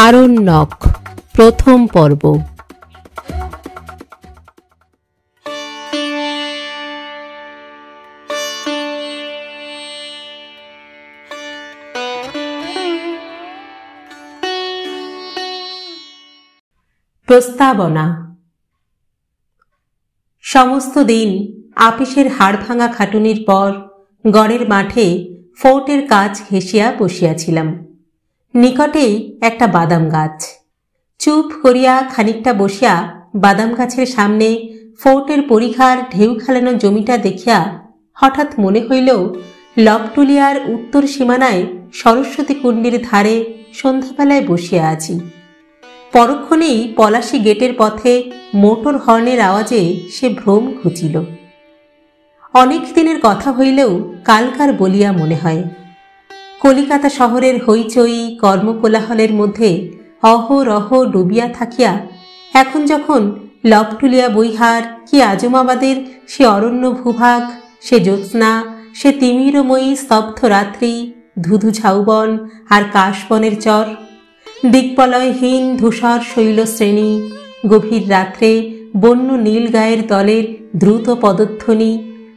আরণ্যক প্রথম পর্ব। প্রস্তাবনা। সমস্ত দিন আপিসের হাড়ভাঙা খাটুনির পর গড়ের মাঠে ফোর্টের কাজ ঘেঁষিয়া বসিয়াছিলাম। নিকটেই একটা বাদাম গাছ। চুপ করিয়া খানিকটা বসিয়া বাদাম গাছের সামনে ফোর্টের পরিখার ঢেউ খেলানো জমিটা দেখিয়া হঠাৎ মনে হইল লবটুলিয়ার উত্তর সীমানায় সরস্বতী কুণ্ডের ধারে সন্ধ্যাবেলায় বসিয়া আছি। পরক্ষণেই পলাশী গেটের পথে মোটর হর্নের আওয়াজে সে ভ্রম ঘুচিল। অনেক দিনের কথা হইলেও কালকার বলিয়া মনে হয়। কলিকাতা শহরের হইচই কর্মকোলাহলের মধ্যে অহরহ ডুবিয়া থাকিয়া এখন যখন লবটুলিয়া বৈহার কি আজমাবাদের সে অরণ্য ভূভাগ, সে জ্যোৎস্না, সে তিমিরময়ী স্তব্ধ রাত্রি, ধুধু ঝাউবন আর কাশবনের চর, দিগ্বলয়হীন ধূসর শৈলশ্রেণী, গভীর রাত্রে বন্য নীল গায়ের দলের দ্রুত পদধ্বনি,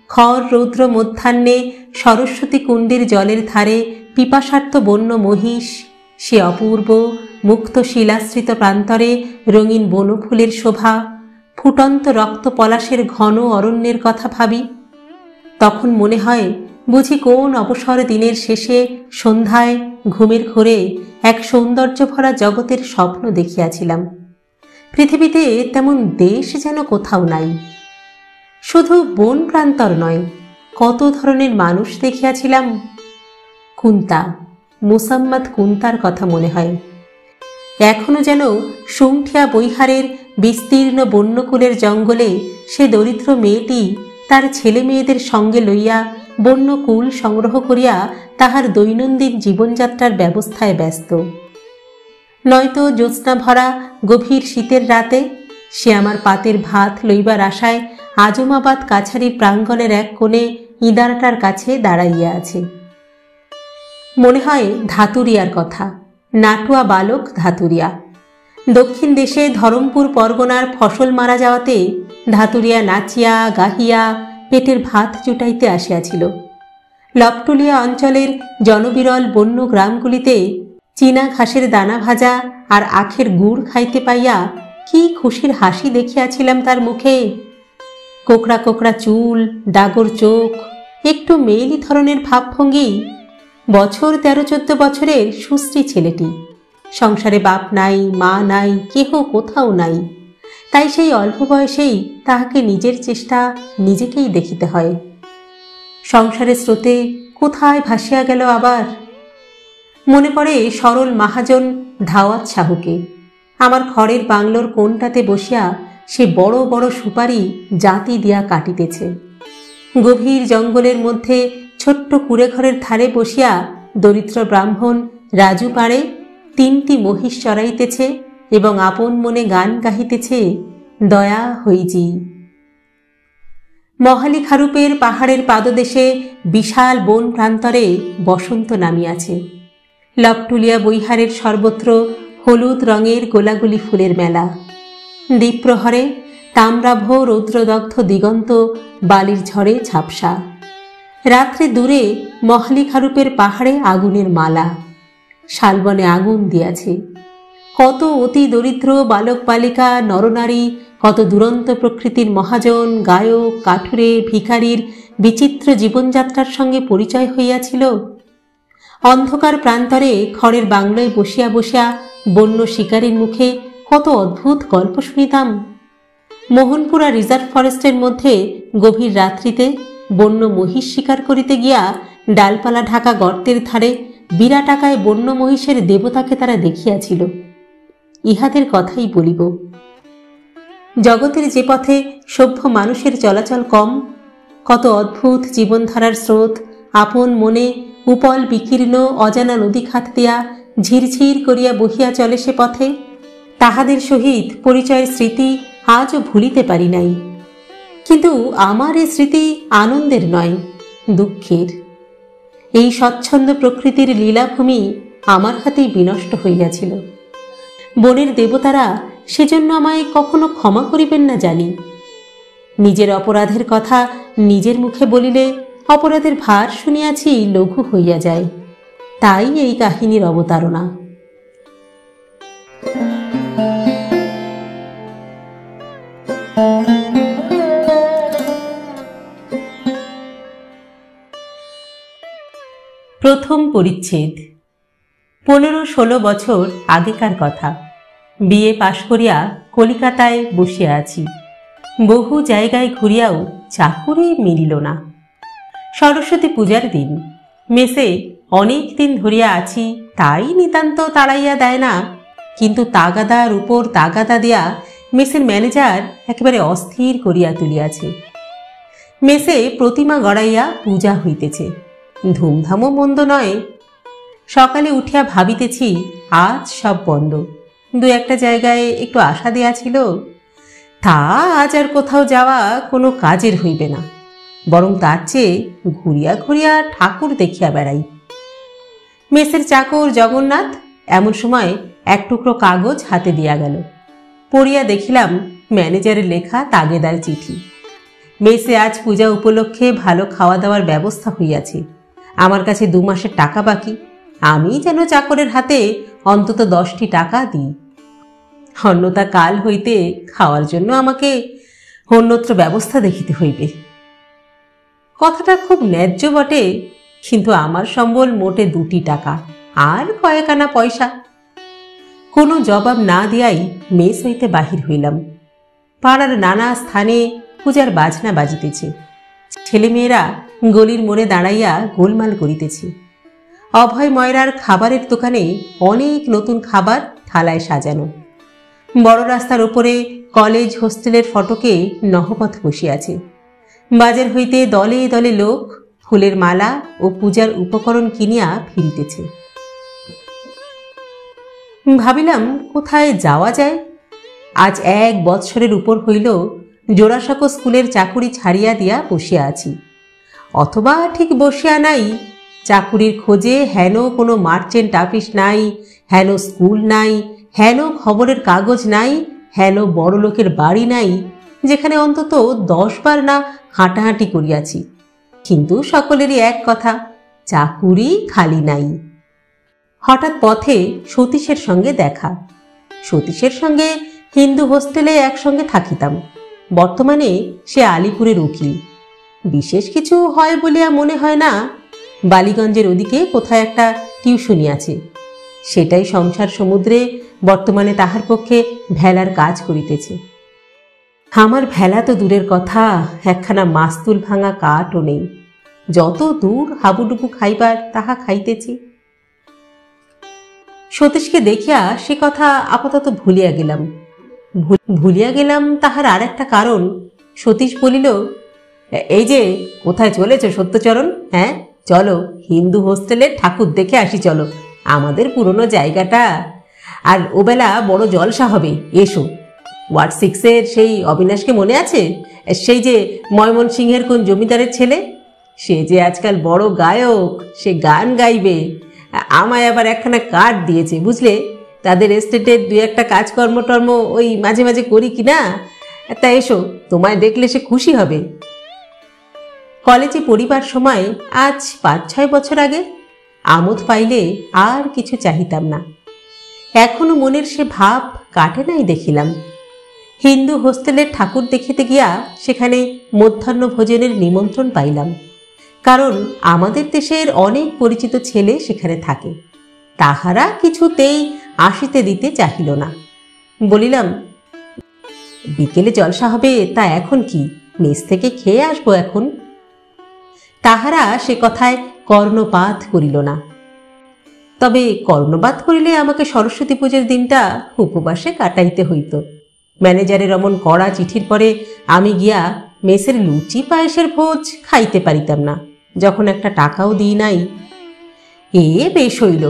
খর রৌদ্র মধ্যাহ্নে সরস্বতী কুণ্ডের জলের ধারে পিপাসার্থ বন্য মহিষ, সে অপূর্ব মুক্ত শিলাশ্রিত প্রান্তরে রঙিন বনফুলের শোভা, ফুটন্ত রক্ত পলাশের ঘন অরণ্যের কথা ভাবি, তখন মনে হয় বুঝি কোন অবসর দিনের শেষে সন্ধ্যায় ঘুমের ঘোরে এক সৌন্দর্য ভরা জগতের স্বপ্ন দেখিয়াছিলাম। পৃথিবীতে তেমন দেশ যেন কোথাও নাই। শুধু বন প্রান্তর নয়, কত ধরনের মানুষ দেখিয়াছিলাম। কুন্তা, মুসাম্মাদ কুন্তার কথা মনে হয়। এখনো যেন সুংঠিয়া বৈহারের বিস্তীর্ণ বন্যকুলের জঙ্গলে সে দরিদ্র মেয়েটি তার ছেলে মেয়েদের সঙ্গে লইয়া বন্যকুল সংগ্রহ করিয়া তাহার দৈনন্দিন জীবনযাত্রার ব্যবস্থায় ব্যস্ত। নয়তো জ্যোৎস্না ভরা গভীর শীতের রাতে সে আমার পাতের ভাত লইবার আশায় আজমাবাদ কাছারির প্রাঙ্গণের এক কোণে ইঁদারাটার কাছে দাঁড়াইয়া আছে। মনে হয় ধাতুরিয়ার কথা, নাটুয়া বালক ধাতুরিয়া। দক্ষিণ দেশে ধরমপুর পরগনার ফসল মারা যাওয়াতে ধাতুরিয়া নাচিয়া গাহিয়া পেটের ভাত জুটাইতে আসিয়াছিল। লবটুলিয়া অঞ্চলের জনবিরল বন্য গ্রামগুলিতে চীনা ঘাসের দানা ভাজা আর আখের গুড় খাইতে পাইয়া কি খুশির হাসি দেখিয়াছিলাম তার মুখে। কোকড়া কোকড়া চুল, ডাগর চোখ, একটু মেয়েলি ধরনের ভাবভঙ্গি। বছর 13-14 বছরের সুশ্রী ছেলেটি। সংসারে বাপ নাই, মা নাই, কেহ কোথাও নাই। তাই সেই অল্প বয়সেই তাহাকে নিজের চেষ্টা নিজেকেই দেখিতে হয়। সংসারের স্রোতে কোথায় ভাসিয়া গেল আবার। মনে পড়ে সরল মহাজন ধাওয়াত সাহুকে। আমার খড়ের বাংলোর কোণটাতে বসিয়া সে বড় বড় সুপারি জাতি দিয়া কাটিতেছে। গভীর জঙ্গলের মধ্যে ছোট্ট কুড়ে ঘরের ধারে বসিয়া দরিদ্র ব্রাহ্মণ রাজু পাড়ে 3টি মহিষ চড়াইতেছে এবং আপন মনে গান গাহিতেছে, দয়া হইজি। মহালি খারুপের পাহাড়ের পাদদেশে বিশাল বন প্রান্তরে বসন্ত নামিয়াছে। লবটুলিয়া বৈহারের সর্বত্র হলুদ রঙের গোলাগুলি ফুলের মেলা। দ্বীপ্রহরে তাম্রাভ রৌদ্রদগ্ধ দিগন্ত বালির ঝড়ে ঝাপসা। রাত্রে দূরে মহালি খারুপের পাহাড়ে আগুনের মালা। শালবনে আগুন দিয়াছে। কত অতি দরিদ্র বালক বালিকা নরনারী, কত দুরন্ত প্রকৃতির মহাজন গায়ক কাঠুরে ভিখারির বিচিত্র জীবনযাত্রার সঙ্গে পরিচয় হইয়াছিল। অন্ধকার প্রান্তরে খড়ের বাংলোয় বসিয়া বসিয়া বন্য শিকারীর মুখে কত অদ্ভুত গল্প শুনিতাম। মোহনপুরা রিজার্ভ ফরেস্টের মধ্যে গভীর রাত্রিতে বন্য মহিষ শিকার করিতে গিয়া ডালপালা ঢাকা গর্তের ধারে বিরাট আকায় বন্য মহিষের দেবতাকে তারা দেখিয়াছিল। ইহাদের কথাই বলিব। জগতের যে পথে সভ্য মানুষের চলাচল কম, কত অদ্ভুত জীবনধারার স্রোত আপন মনে উপল বিকীর্ণ অজানা নদী খাত দিয়া ঝিরঝির করিয়া বহিয়া চলে সে পথে, তাহাদের সহিত পরিচয়ের স্মৃতি আজও ভুলিতে পারি নাই। কিন্তু আমার এ স্মৃতি আনন্দের নয়, দুঃখের। এই স্বচ্ছন্দ প্রকৃতির লীলাভূমি আমার হাতেই বিনষ্ট হইয়াছিল। বনের দেবতারা সেজন্য আমায় কখনো ক্ষমা করিবেন না জানি। নিজের অপরাধের কথা নিজের মুখে বলিলে অপরাধের ভার শুনিয়াছি লঘু হইয়া যায়। তাই এই কাহিনীর অবতারণা। প্রথম পরিচ্ছেদ। 15-16 বছর আগেকার কথা। বিএ পাশ করিয়া কলিকাতায় বসিয়া আছি। বহু জায়গায় ঘুরিয়াও চাকুরি মিলিল না। সরস্বতী পূজার দিন। মেসে অনেক দিন ধরিয়া আছি, তাই নিতান্ত তাড়াইয়া দেয় না, কিন্তু তাগাদার উপর তাগাদা দিয়া মেসের ম্যানেজার একেবারে অস্থির করিয়া তুলিয়াছে। মেসে প্রতিমা গড়াইয়া পূজা হইতেছে, ধুমধামও মন্দ নয়। সকালে উঠিয়া ভাবিতেছি আজ সব বন্ধ। দু একটা জায়গায় একটু আশা দেয়া ছিল, তা আজ আর কোথাও যাওয়া কোনো কাজের হইবে না, বরং তার চেয়ে ঘুরিয়া ঘুরিয়া ঠাকুর দেখিয়া বেড়াই। মেসের চাকর জগন্নাথ এমন সময় এক টুকরো কাগজ হাতে দিয়া গেল। পড়িয়া দেখিলাম ম্যানেজারের লেখা তাগেদার চিঠি। মেসে আজ পূজা উপলক্ষে ভালো খাওয়া দাওয়ার ব্যবস্থা হইয়াছে। আমার কাছে 2 মাসের টাকা বাকি। আমি যেন চাকরের হাতে অন্তত 10টি টাকা দিই। অন্যতা কাল হইতে খাওয়ার জন্য আমাকে অন্যত্র ব্যবস্থা দেখিতে হইবে। কথাটা খুব ন্যায্য বটে, কিন্তু আমার সম্বল মোটে 2টি টাকা আর কয়েক আনা পয়সা। কোনো জবাব না দিয়াই মেস হইতে বাহির হইলাম। পাড়ার নানা স্থানে পূজার বাজনা বাজিতেছে। ছেলেমেয়েরা গলির মোড়ে দাঁড়াইয়া গোলমাল করিতেছে। অভয় ময়রার খাবারের দোকানে অনেক নতুন খাবার থালায় সাজানো। বড় রাস্তার উপরে কলেজ হোস্টেলের ফটকে নহবত বসিয়াছে। বাজার হইতে দলে দলে লোক ফুলের মালা ও পূজার উপকরণ কিনিয়া ফিরিতেছে। ভাবিলাম কোথায় যাওয়া যায়। আজ 1 বৎসরের উপর হইল জোড়াসাঁকো স্কুলের চাকুরি ছাড়িয়া দিয়া বসিয়া আছি, অথবা ঠিক বসিয়া নাই। চাকুরির খোঁজে হেন কোনো মার্চেন্ট অফিস নাই, হেন স্কুল নাই, হেন খবরের কাগজ নাই, হেন বড় লোকের বাড়ি নাই, যেখানে অন্তত 10 বার না হাঁটাহাঁটি করিয়াছি। কিন্তু সকলেরই এক কথা, চাকুরি খালি নাই। হঠাৎ পথে সতীশের সঙ্গে দেখা। সতীশের সঙ্গে হিন্দু হোস্টেলে একসঙ্গে থাকিতাম। বর্তমানে সে আলিপুরের উকিল। বিশেষ কিছু হয় বলিয়া মনে হয় না। বালিগঞ্জের ওদিকে কোথায় একটা টিউশনি আছে, সেটাই সংসার সমুদ্রে বর্তমানে তাহার পক্ষে ভেলার কাজ করিতেছে। আমার ভেলা তো দূরের কথা, একখানা মাস্তুল ভাঙা কাঠও নেই। যত দূর হাবুডুবু খাইবার তাহা খাইতেছি। সতীশকে দেখিয়া সে কথা আপাতত ভুলিয়া গেলাম। তাহার আর একটা কারণ। সতীশ বলিল, এই যে কোথায় চলেছ সত্যচরণ? হ্যাঁ, চলো হিন্দু হোস্টেলের ঠাকুর দেখে আসি, চলো আমাদের পুরনো জায়গাটা। আর ওবেলা বড় জলসা হবে, এসো। ওয়ার্ড 6-এর সেই অবিনাশকে মনে আছে? সেই যে ময়মনসিংহের কোন জমিদারের ছেলে, সে যে আজকাল বড় গায়ক, সে গান গাইবে। আমায় আবার একখানা কার্ড দিয়েছে, বুঝলে? তাদের এস্টেটের 2-একটা কাজকর্ম ওই মাঝে মাঝে করি কিনা। তা এসো, তোমায় দেখলে সে খুশি হবে। কলেজে পড়িবার সময় আজ 5-6 বছর আগে আমোদ পাইলে আর কিছু চাহিতাম না। এখনো মনের সে ভাব কাটে নাই দেখিলাম। হিন্দু হোস্টেলের ঠাকুর দেখিতে গিয়া সেখানে মধ্যাহ্ন ভোজনের নিমন্ত্রণ পাইলাম, কারণ আমাদের দেশের অনেক পরিচিত ছেলে সেখানে থাকে। তাহারা কিছুতেই আসিতে দিতে চাহিল না। বলিলাম, বিকেলে জলসা হবে, তা এখন কি, মেস থেকে খেয়ে আসবো এখন। তাহারা সে কথায় কর্ণপাত করিল না। তবে কর্ণপাত করিলে আমাকে সরস্বতী পুজোর দিনটা উপবাসে কাটাইতে হইত। ম্যানেজারের অমন কড়া চিঠির পরে আমি গিয়া মেসের লুচি পায়েসের ভোজ খাইতে পারিতাম না, যখন একটা টাকাও দিই নাই। বেশ হইল।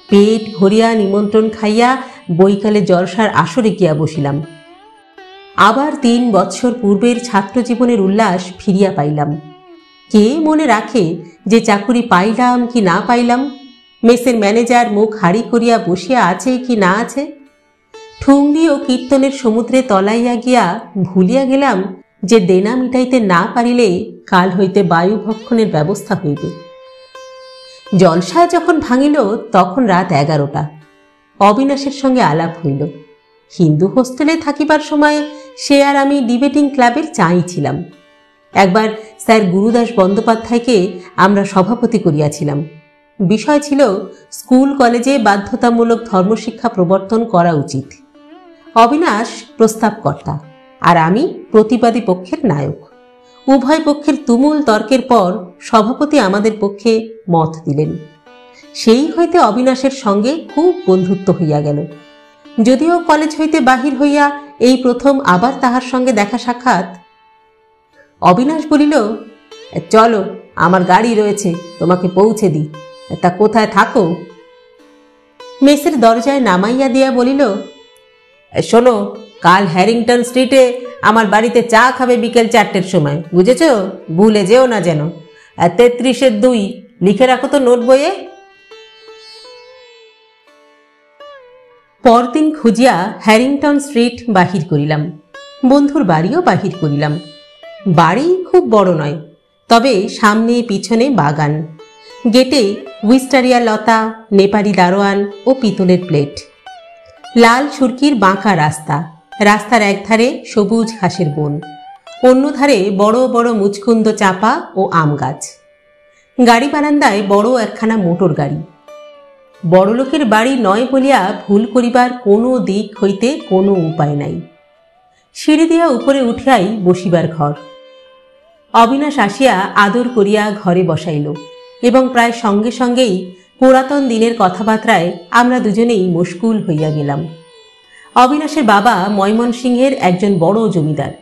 পেট ভরিয়া নিমন্ত্রণ খাইয়া বৈকালে জলসার আসরে গিয়া বসিলাম। আবার 3 বৎসর পূর্বের ছাত্র জীবনের উল্লাস ফিরিয়া পাইলাম। কে মনে রাখে যে চাকুরি পাইলাম কি না পাইলাম, মেসের ম্যানেজার মুখ হাড়ি করিয়া বসিয়া আছে কি না আছে। ঠুংরি ও কীর্তনের সমুদ্রে তলাইয়া গিয়া ভুলিয়া গেলাম যে দেনা মিটাইতে না পারিলে কাল হইতে বায়ু ভক্ষণের ব্যবস্থা হইবে। জলসা যখন ভাঙিল তখন রাত 11টা। অবিনাশের সঙ্গে আলাপ হইল। হিন্দু হোস্টেলে থাকিবার সময় সে আর আমি ডিবেটিং ক্লাবের চাই ছিলাম। একবার স্যার গুরুদাস বন্দ্যোপাধ্যায়কে আমরা সভাপতি করিয়াছিলাম। বিষয় ছিল স্কুল কলেজে বাধ্যতামূলক ধর্মশিক্ষা প্রবর্তন করা উচিত। অবিনাশ প্রস্তাবকর্তা আর আমি প্রতিবাদী পক্ষের নায়ক। উভয় পক্ষের তুমুল তর্কের পর সভাপতি আমাদের পক্ষে মত দিলেন। সেই হইতে অবিনাশের সঙ্গে খুব বন্ধুত্ব হইয়া গেল। যদিও কলেজ হইতে বাহির হইয়া এই প্রথম আবার তাহার সঙ্গে দেখা সাক্ষাৎ। অবিনাশ বলিল, চলো, আমার গাড়ি রয়েছে, তোমাকে পৌঁছে দিই। তা কোথায় থাকো? মেসের দরজায় নামাইয়া দিয়া বলিল, শোনো, কাল হ্যারিংটন স্ট্রিটে আমার বাড়িতে চা খাবে বিকেল 4টের সময়, বুঝেছ? ভুলে যেও না যেন। 33-2 লিখে রাখো তো নোট বইয়ে। পরদিন খুঁজিয়া হ্যারিংটন স্ট্রিট বাহির করিলাম। বন্ধুর বাড়িও বাহির করিলাম। বাড়ি খুব বড় নয়, তবে সামনে পিছনে বাগান। গেটে উইস্টারিয়া লতা, নেপালি দারোয়ান ও পিতলের প্লেট। লাল সুরকির বাঁকা রাস্তা। রাস্তার একধারে সবুজ ঘাসের বন, অন্য ধারে বড় বড় মুচকুন্দ চাপা ও আম গাছ। গাড়ি বারান্দায় বড় একখানা মোটর গাড়ি। বড়লোকের বাড়ি নয় বলিয়া ভুল করিবার কোনো দিক হইতে কোনো উপায় নাই। সিঁড়ি দিয়া উপরে উঠিয়াই বসিবার ঘর। অবিনাশ আসিয়া আদর করিয়া ঘরে বসাইল এবং প্রায় সঙ্গে সঙ্গেই পুরাতন দিনের কথাবার্তায় আমরা দুজনেই মশগুল হইয়া গেলাম। অবিনাশের বাবা ময়মনসিংহের একজন বড় জমিদার,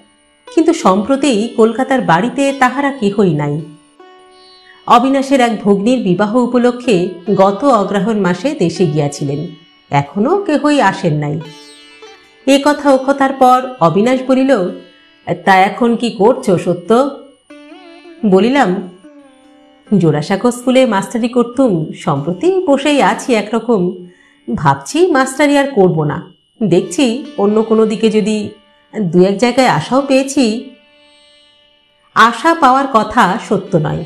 কিন্তু সম্প্রতি কলকাতার বাড়িতে তাহারা কেহই নাই। অবিনাশের এক ভগ্নীর বিবাহ উপলক্ষে গত অগ্রহায়ণ মাসে দেশে গিয়াছিলেন, এখনো কেহই আসেন নাই। এ কথা ও কথার পর অবিনাশ বলিল, তা এখন কি করছো সত্য? বলিলাম, জোড়াসাঁকো স্কুলে মাস্টারি করতুম, সম্প্রতি বসেই আছি একরকম। ভাবছি মাস্টারি আর করব না, দেখছি অন্য কোনো দিকে যদি 2-1 জায়গায় আশাও পেয়েছি। আশা পাওয়ার কথা সত্য নয়,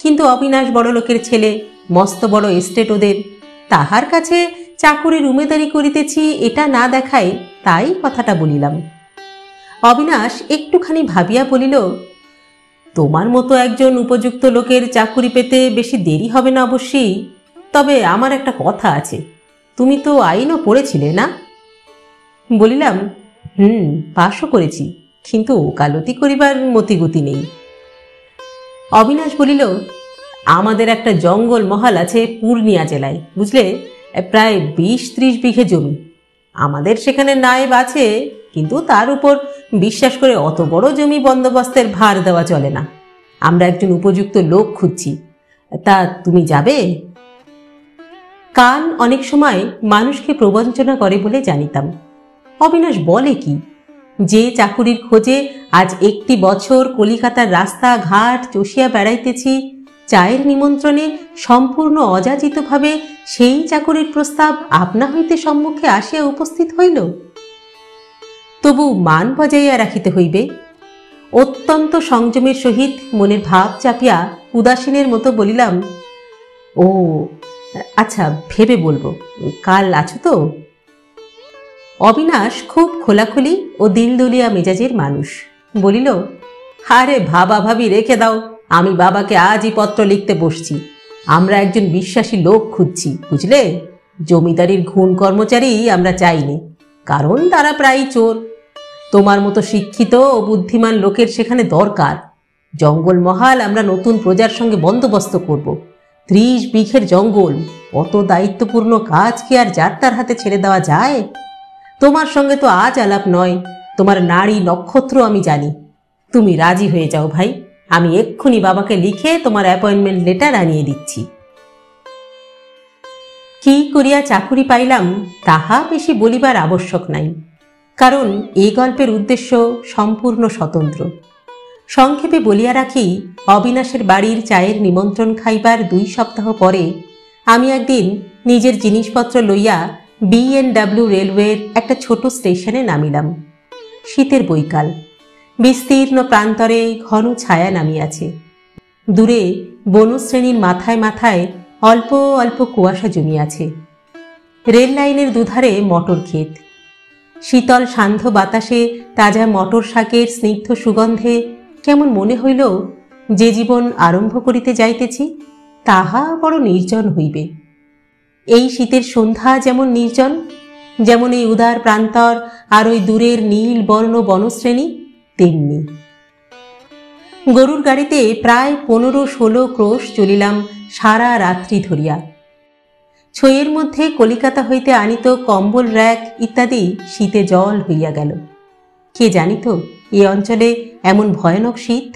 কিন্তু অবিনাশ বড় লোকের ছেলে, মস্ত বড় এস্টেট ওদের, তাহার কাছে চাকুরির উমেদারি করিতেছি এটা না দেখায়, তাই কথাটা বলিলাম। অবিনাশ একটুখানি ভাবিয়া বলিল, তোমার মতো একজন উপযুক্ত লোকের চাকুরি পেতে বেশি দেরি হবে না অবশ্যই, তবে আমার একটা কথা আছে। তুমি তো আইনও পড়েছিলে না? বলিলাম, পাশও করেছি, কিন্তু ওকালতি করিবার মতিগতি নেই। অবিনাশ বলিল, আমাদের একটা জঙ্গল মহল আছে পূর্ণিয়া জেলায়, বুঝলে, প্রায় 20-30 বিঘে জমি। আমাদের সেখানে নায়েব আছে, কিন্তু তার উপর বিশ্বাস করে অত বড় জমি বন্দোবস্তের ভার দেওয়া চলে না। আমরা একজন উপযুক্ত লোক খুঁজছি, তা তুমি যাবে? কান অনেক সময় মানুষকে প্রবঞ্চনা করে বলে জানিতাম। অবিনাশ বলে কি, যে চাকুরির খোঁজে আজ 1টি বছর কলিকাতার রাস্তা ঘাট চষিয়া বেড়াইতেছি, চায়ের নিমন্ত্রণে সম্পূর্ণ অযাচিতভাবে সেই চাকুরির প্রস্তাব আপনা হইতে সম্মুখে আসিয়া উপস্থিত হইল। তবু মান বজাইয়া রাখিতে হইবে। অত্যন্ত সংযমের সহিত মনের ভাব চাপিয়া উদাসীনের মতো বলিলাম, ও আচ্ছা, ভেবে বলবো। কাল আছো তো? অবিনাশ খুব খোলাখুলি ও দিলদুলিয়া মেজাজের মানুষ। বলিল, আরে ভাবা ভাবি রেখে দাও, আমি বাবাকে আজই পত্র লিখতে বসছি। আমরা একজন বিশ্বাসী লোক খুঁজছি, বুঝলে। জমিদারির ঘুণ কর্মচারী আমরা চাইনি, কারণ তারা প্রায় চোর। তোমার মতো শিক্ষিত ও বুদ্ধিমান লোকের সেখানে দরকার। জঙ্গল মহাল আমরা নতুন প্রজার সঙ্গে বন্দোবস্ত করব। 30 বিঘের জঙ্গল, অত দায়িত্বপূর্ণ কাজ কি আর যার তার হাতে ছেড়ে দেওয়া যায়? তোমার সঙ্গে তো আজ আলাপ নয়, তোমার নাড়ি নক্ষত্র আমি জানি। তুমি রাজি হয়ে যাও ভাই, আমি এক্ষুনি বাবাকে লিখে তোমার অ্যাপয়েন্টমেন্ট লেটার আনিয়ে দিচ্ছি। কি করিয়া চাকুরি পাইলাম তাহা বেশি বলিবার আবশ্যক নাই, কারণ এই গল্পের উদ্দেশ্য সম্পূর্ণ স্বতন্ত্র। সংক্ষেপে বলিয়া রাখি, অবিনাশের বাড়ির চায়ের নিমন্ত্রণ খাইবার 2 সপ্তাহ পরে আমি একদিন নিজের জিনিসপত্র লইয়া B&W রেলওয়ের একটা ছোট স্টেশনে নামিলাম। শীতের বৈকাল, বিস্তীর্ণ প্রান্তরে ঘন ছায়া নামিয়াছে। দূরে বনশ্রেণীর মাথায় মাথায় অল্প অল্প কুয়াশা জমিয়াছে। রেল লাইনের দুধারে মটর ক্ষেত। শীতল সান্ধ্য বাতাসে তাজা মটর শাকের স্নিগ্ধ সুগন্ধে কেমন মনে হইল যে জীবন আরম্ভ করিতে যাইতেছি তাহা বড় নির্জন হইবে। এই শীতের সন্ধ্যা যেমন নির্জন, যেমন এই উদার প্রান্তর আর ওই দূরের নীল বর্ণ বনশ্রেণী তেমনি। গরুর গাড়িতে প্রায় 15-16 ক্রোশ চলিলাম সারা রাত্রি ধরিয়া। ছইয়ের মধ্যে কলিকাতা হইতে আনিত কম্বল র্যাক ইত্যাদি শীতে জল হইয়া গেল। কে জানিত এ অঞ্চলে এমন ভয়ানক শীত।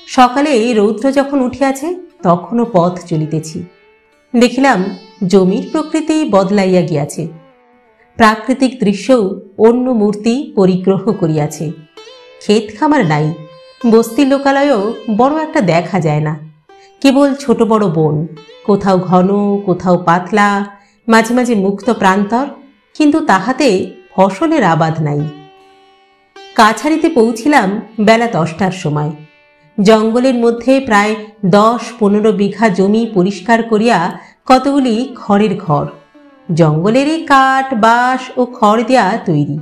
সকালে রৌদ্র যখন উঠিয়াছে তখনও পথ চলিতেছি। দেখিলাম জমির প্রকৃতি বদলাইয়া গিয়াছে। প্রাকৃতিক দৃশ্যও অন্য মূর্তি পরিগ্রহ করিয়াছে। ক্ষেত খামার নাই, বস্তির লোকালয়ও বড় একটা দেখা যায় না। কেবল ছোট বড় বন, কোথাও ঘন কোথাও পাতলা, মাঝে মাঝে মুক্ত প্রান্তর, কিন্তু তাহাতে ফসলের আবাদ নাই। কাছারিতে পৌঁছিলাম বেলা 10টার সময়। জঙ্গলের মধ্যে প্রায় 10-15 বিঘা জমি পরিষ্কার করিয়া কতগুলি খড়ের ঘর, জঙ্গলেরই কাঠ বাঁশ ও খড় দেয়া তৈরি।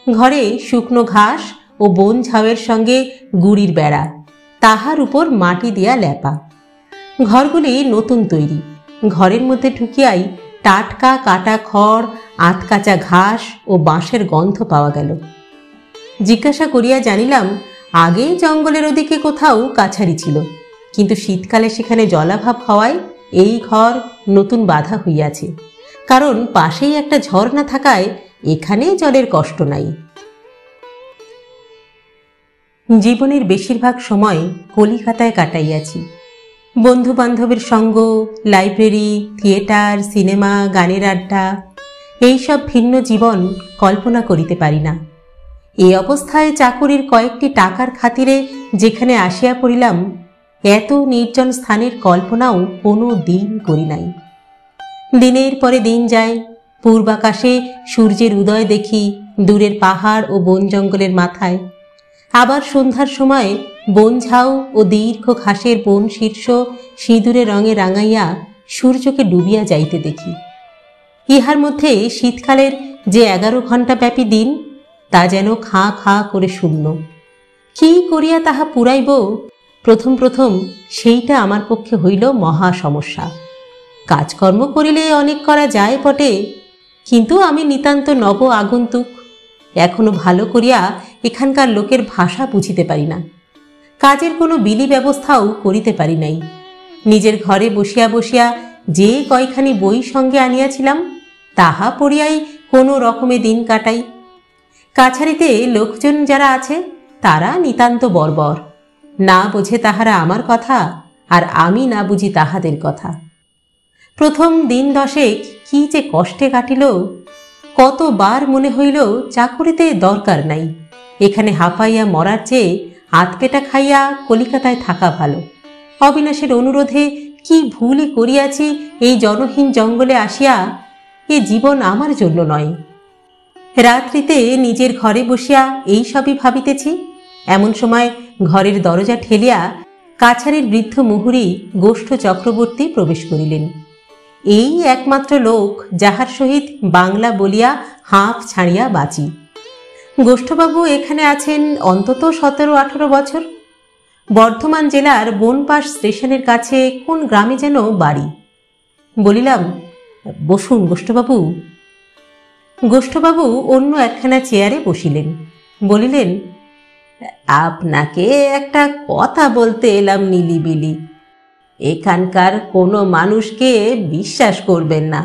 ঘরে শুকনো ঘাস ও বন ঝাউয়ের সঙ্গে গুড়ির বেড়া, তাহার উপর মাটি দিয়া লেপা। ঘরগুলি নতুন তৈরি। ঘরের মধ্যে ঢুকিয়াই টাটকা কাটা খড়, আধকাচা ঘাস ও বাঁশের গন্ধ পাওয়া গেল। জিজ্ঞাসা করিয়া জানিলাম আগে জঙ্গলের ওদিকে কোথাও কাছারি ছিল, কিন্তু শীতকালে সেখানে জলাভাব হওয়ায় এই ঘর নতুন বাধা হইয়াছে। কারণ পাশেই একটা ঝর্ণা থাকায় এখানে জলের কষ্ট নাই। জীবনের বেশিরভাগ সময় কলিকাতায় কাটাইয়াছি। বন্ধু বান্ধবের সঙ্গ, লাইব্রেরি, থিয়েটার, সিনেমা, গানের আড্ডা, এইসব ভিন্ন জীবন কল্পনা করিতে পারি না। এই অবস্থায় চাকুরির কয়েকটি টাকার খাতিরে যেখানে আসিয়া পড়িলাম, এত নির্জন স্থানের কল্পনাও কোনো দিন করি নাই। দিনের পরে দিন যায়, পূর্বাকাশে সূর্যের উদয় দেখি দূরের পাহাড় ও বন জঙ্গলের মাথায়। আবার সন্ধ্যার সময় বন ঝাউ ও দীর্ঘ ঘাসের বন শীর্ষ সিঁদুরে রঙে রাঙাইয়া সূর্যকে ডুবিয়া যাইতে দেখি। ইহার মধ্যে শীতকালের যে 11 ঘণ্টা ব্যাপী দিন, তা যেন খাঁ খাঁ করে শূন্য। কি করিয়া তাহা পুরাইব, প্রথম প্রথম সেইটা আমার পক্ষে হইল মহা সমস্যা। কাজকর্ম করিলে অনেক করা যায় বটে, কিন্তু আমি নিতান্ত নব আগন্তুক, এখনো ভালো করিয়া এখানকার লোকের ভাষা বুঝিতে পারি না। কাজের কোনো বিলি ব্যবস্থাও করিতে পারি নাই। নিজের ঘরে বসিয়া বসিয়া যে কয়খানি বই সঙ্গে আনিয়াছিলাম তাহা পড়িয়াই কোনো রকমে দিন কাটাই। কাছারিতে লোকজন যারা আছে তারা নিতান্ত বর্বর, না বোঝে তাহারা আমার কথা, আর আমি না বুঝি তাহাদের কথা। প্রথম দিন 10 কি যে কষ্টে কাটিল। কতবার মনে হইল চাকুরিতে দরকার নাই, এখানে হাঁপাইয়া মরার চেয়ে আধপেটা খাইয়া কলিকাতায় থাকা ভালো। অবিনাশের অনুরোধে কি ভুলই করিয়াছি এই জনহীন জঙ্গলে আসিয়া। এ জীবন আমার জন্য নয়। রাত্রিতে নিজের ঘরে বসিয়া এই সবই ভাবিতেছি, এমন সময় ঘরের দরজা ঠেলিয়া কাছারির বৃদ্ধ মুহুরী গোষ্ঠ চক্রবর্তী প্রবেশ করিলেন। এই একমাত্র লোক যাহার সহিত বাংলা বলিয়া হাঁফ ছাড়িয়া বাঁচি। গোষ্ঠবাবু এখানে আছেন অন্তত 17-18 বছর। বর্ধমান জেলার বনপাশ স্টেশনের কাছে কোন গ্রামে যেন বাড়ি। বলিলাম, বসুন গোষ্ঠবাবু। গোষ্ঠবাবু অন্য একখানা চেয়ারে বসিলেন। বলিলেন, আপনাকে একটা কথা বলতে এলাম নিলিবিলি। এখানকার কোনো মানুষকে বিশ্বাস করবেন না।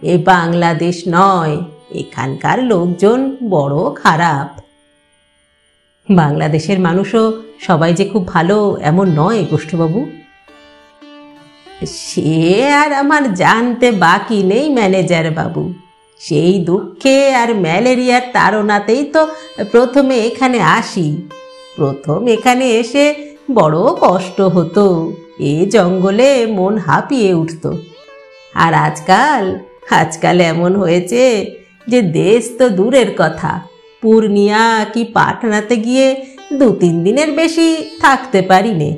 এ বাংলাদেশ নয়, এখানকার লোকজন বড় খারাপ। বাংলাদেশের মানুষও সবাই যে খুব ভালো এমন নয় গোষ্ঠবাবু। সে আর আমার জানতে বাকি নেই ম্যানেজার বাবু। সেই দুঃখে আর ম্যালেরিয়ার তাড়নাতেই তো প্রথমে এখানে আসি। প্রথম এখানে এসে বড় কষ্ট হতো, এ জঙ্গলে মন হাঁপিয়ে উঠত। আর আজকাল আজকাল এমন হয়েছে যে দেশ তো দূরের কথা, পূর্ণিয়া কি পাটনাতে গিয়ে 2-3 দিনের বেশি থাকতে পারি নে।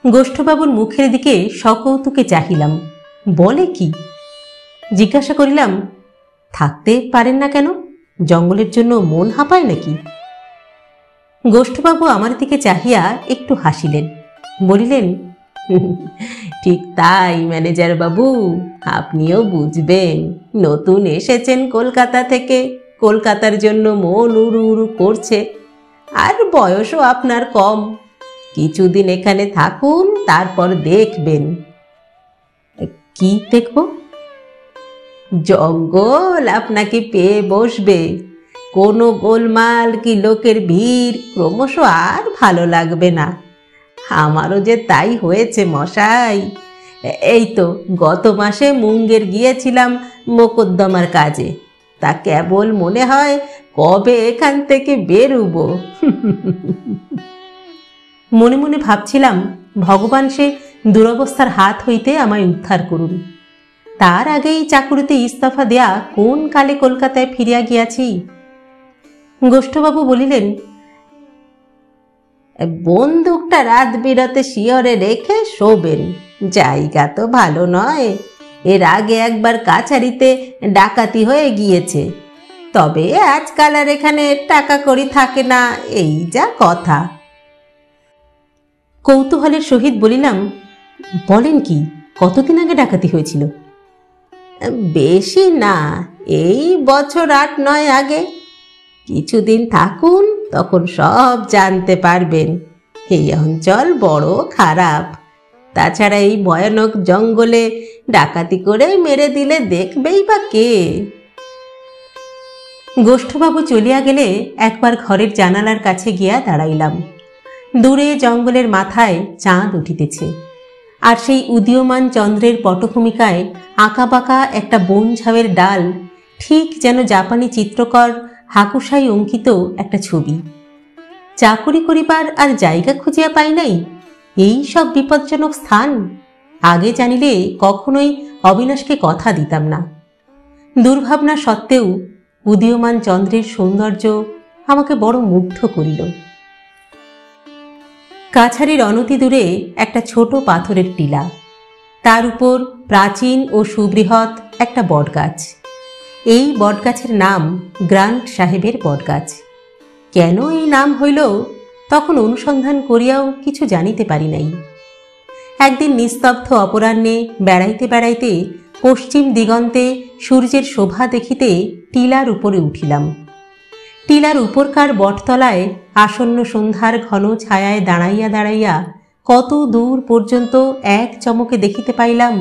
গোষ্ঠবাবুর মুখের দিকে সকৌতুকে চাহিলাম। বলে কি? জিজ্ঞাসা করিলাম, থাকতে পারেন না কেন? জঙ্গলের জন্য মন হাঁপায় নাকি? গোষ্ঠবাবু আমার দিকে চাহিয়া একটু হাসিলেন, বলিলেন, ঠিক তাই ম্যানেজার বাবু, আপনিও বুঝবেন। নতুন এসেছেন কলকাতা থেকে, কলকাতার জন্য মন উড়ু উড়ু করছে, আর বয়সও আপনার কম। কিছুদিন এখানে থাকুন, তারপর দেখবেন। কি দেখব? জঙ্গল আপনাকে পেয়ে বসবে। কোনো গোলমাল কি লোকের ভিড় ক্রমশ আর ভালো লাগবে না। আমারও যে তাই হয়েছে মশাই। এই তো গত মাসে মুঙ্গের গিয়েছিলাম মোকদ্দমার কাজে, তা কেবল মনে হয় কবে এখান থেকে বেরুবো। মনে মনে ভাবছিলাম, ভগবান সে দুরবস্থার হাত হইতে আমায় উদ্ধার করুন। তার আগেই চাকুরিতে ইস্তফা দেয়া কোন কালে কলকাতায় ফিরিয়া গিয়াছি। গোষ্ঠবাবু বলিলেন, বন্দুকটা রাত বিরাতে শিয়রে রেখে শোবেন, জায়গা তো ভালো নয়। এর আগে একবার কাছারিতে ডাকাতি হয়ে গিয়েছে, তবে আজকাল আর এখানে টাকা কড়ি থাকে না, এই যা কথা। কৌতূহলের সহিত বলিলাম, বলেন কি, কতদিন আগে ডাকাতি হয়েছিল? বেশি না, এই বছর 8-9 আগে। কিছুদিন থাকুন, তখন সব জানতে পারবেন। এই অঞ্চল বড় খারাপ, তাছাড়া এই ভয়ানক জঙ্গলে ডাকাতি করে মেরে দিলে দেখবেই বা কে? গোষ্ঠবাবু চলিয়া গেলে একবার ঘরের জানালার কাছে গিয়া দাঁড়াইলাম। দূরে জঙ্গলের মাথায় চাঁদ উঠিতেছে, আর সেই উদীয়মান চন্দ্রের পটভূমিকায় আঁকাবাঁকা একটা বন ঝাউয়ের ডাল, ঠিক যেন জাপানি চিত্রকর হাকুশাই অঙ্কিত একটা ছবি। চাকুরি করিবার আর জায়গা খুঁজিয়া পাই নাই, এই সব বিপজ্জনক স্থান। আগে জানিলে কখনোই অবিনাশকে কথা দিতাম না। দুর্ভাবনা সত্ত্বেও উদীয়মান চন্দ্রের সৌন্দর্য আমাকে বড় মুগ্ধ করিল। কাছারির অনতি দূরে একটা ছোট পাথরের টিলা, তার উপর প্রাচীন ও সুবৃহৎ একটা বটগাছ। এই বটগাছের নাম গ্রান্ট সাহেবের বটগাছ। কেন এই নাম হইল তখন অনুসন্ধান করিয়াও কিছু জানিতে পারি নাই। একদিন নিস্তব্ধ অপরাহ্নে বেড়াইতে বেড়াইতে পশ্চিম দিগন্তে সূর্যের শোভা দেখিতে টিলার উপরে উঠিলাম। টিলার উপরকার বটতলায় আসন্ন সন্ধ্যার ঘন ছায়ায় দাঁড়াইয়া দাঁড়াইয়া কত দূর পর্যন্ত এক চমকে দেখিতে পাইলাম।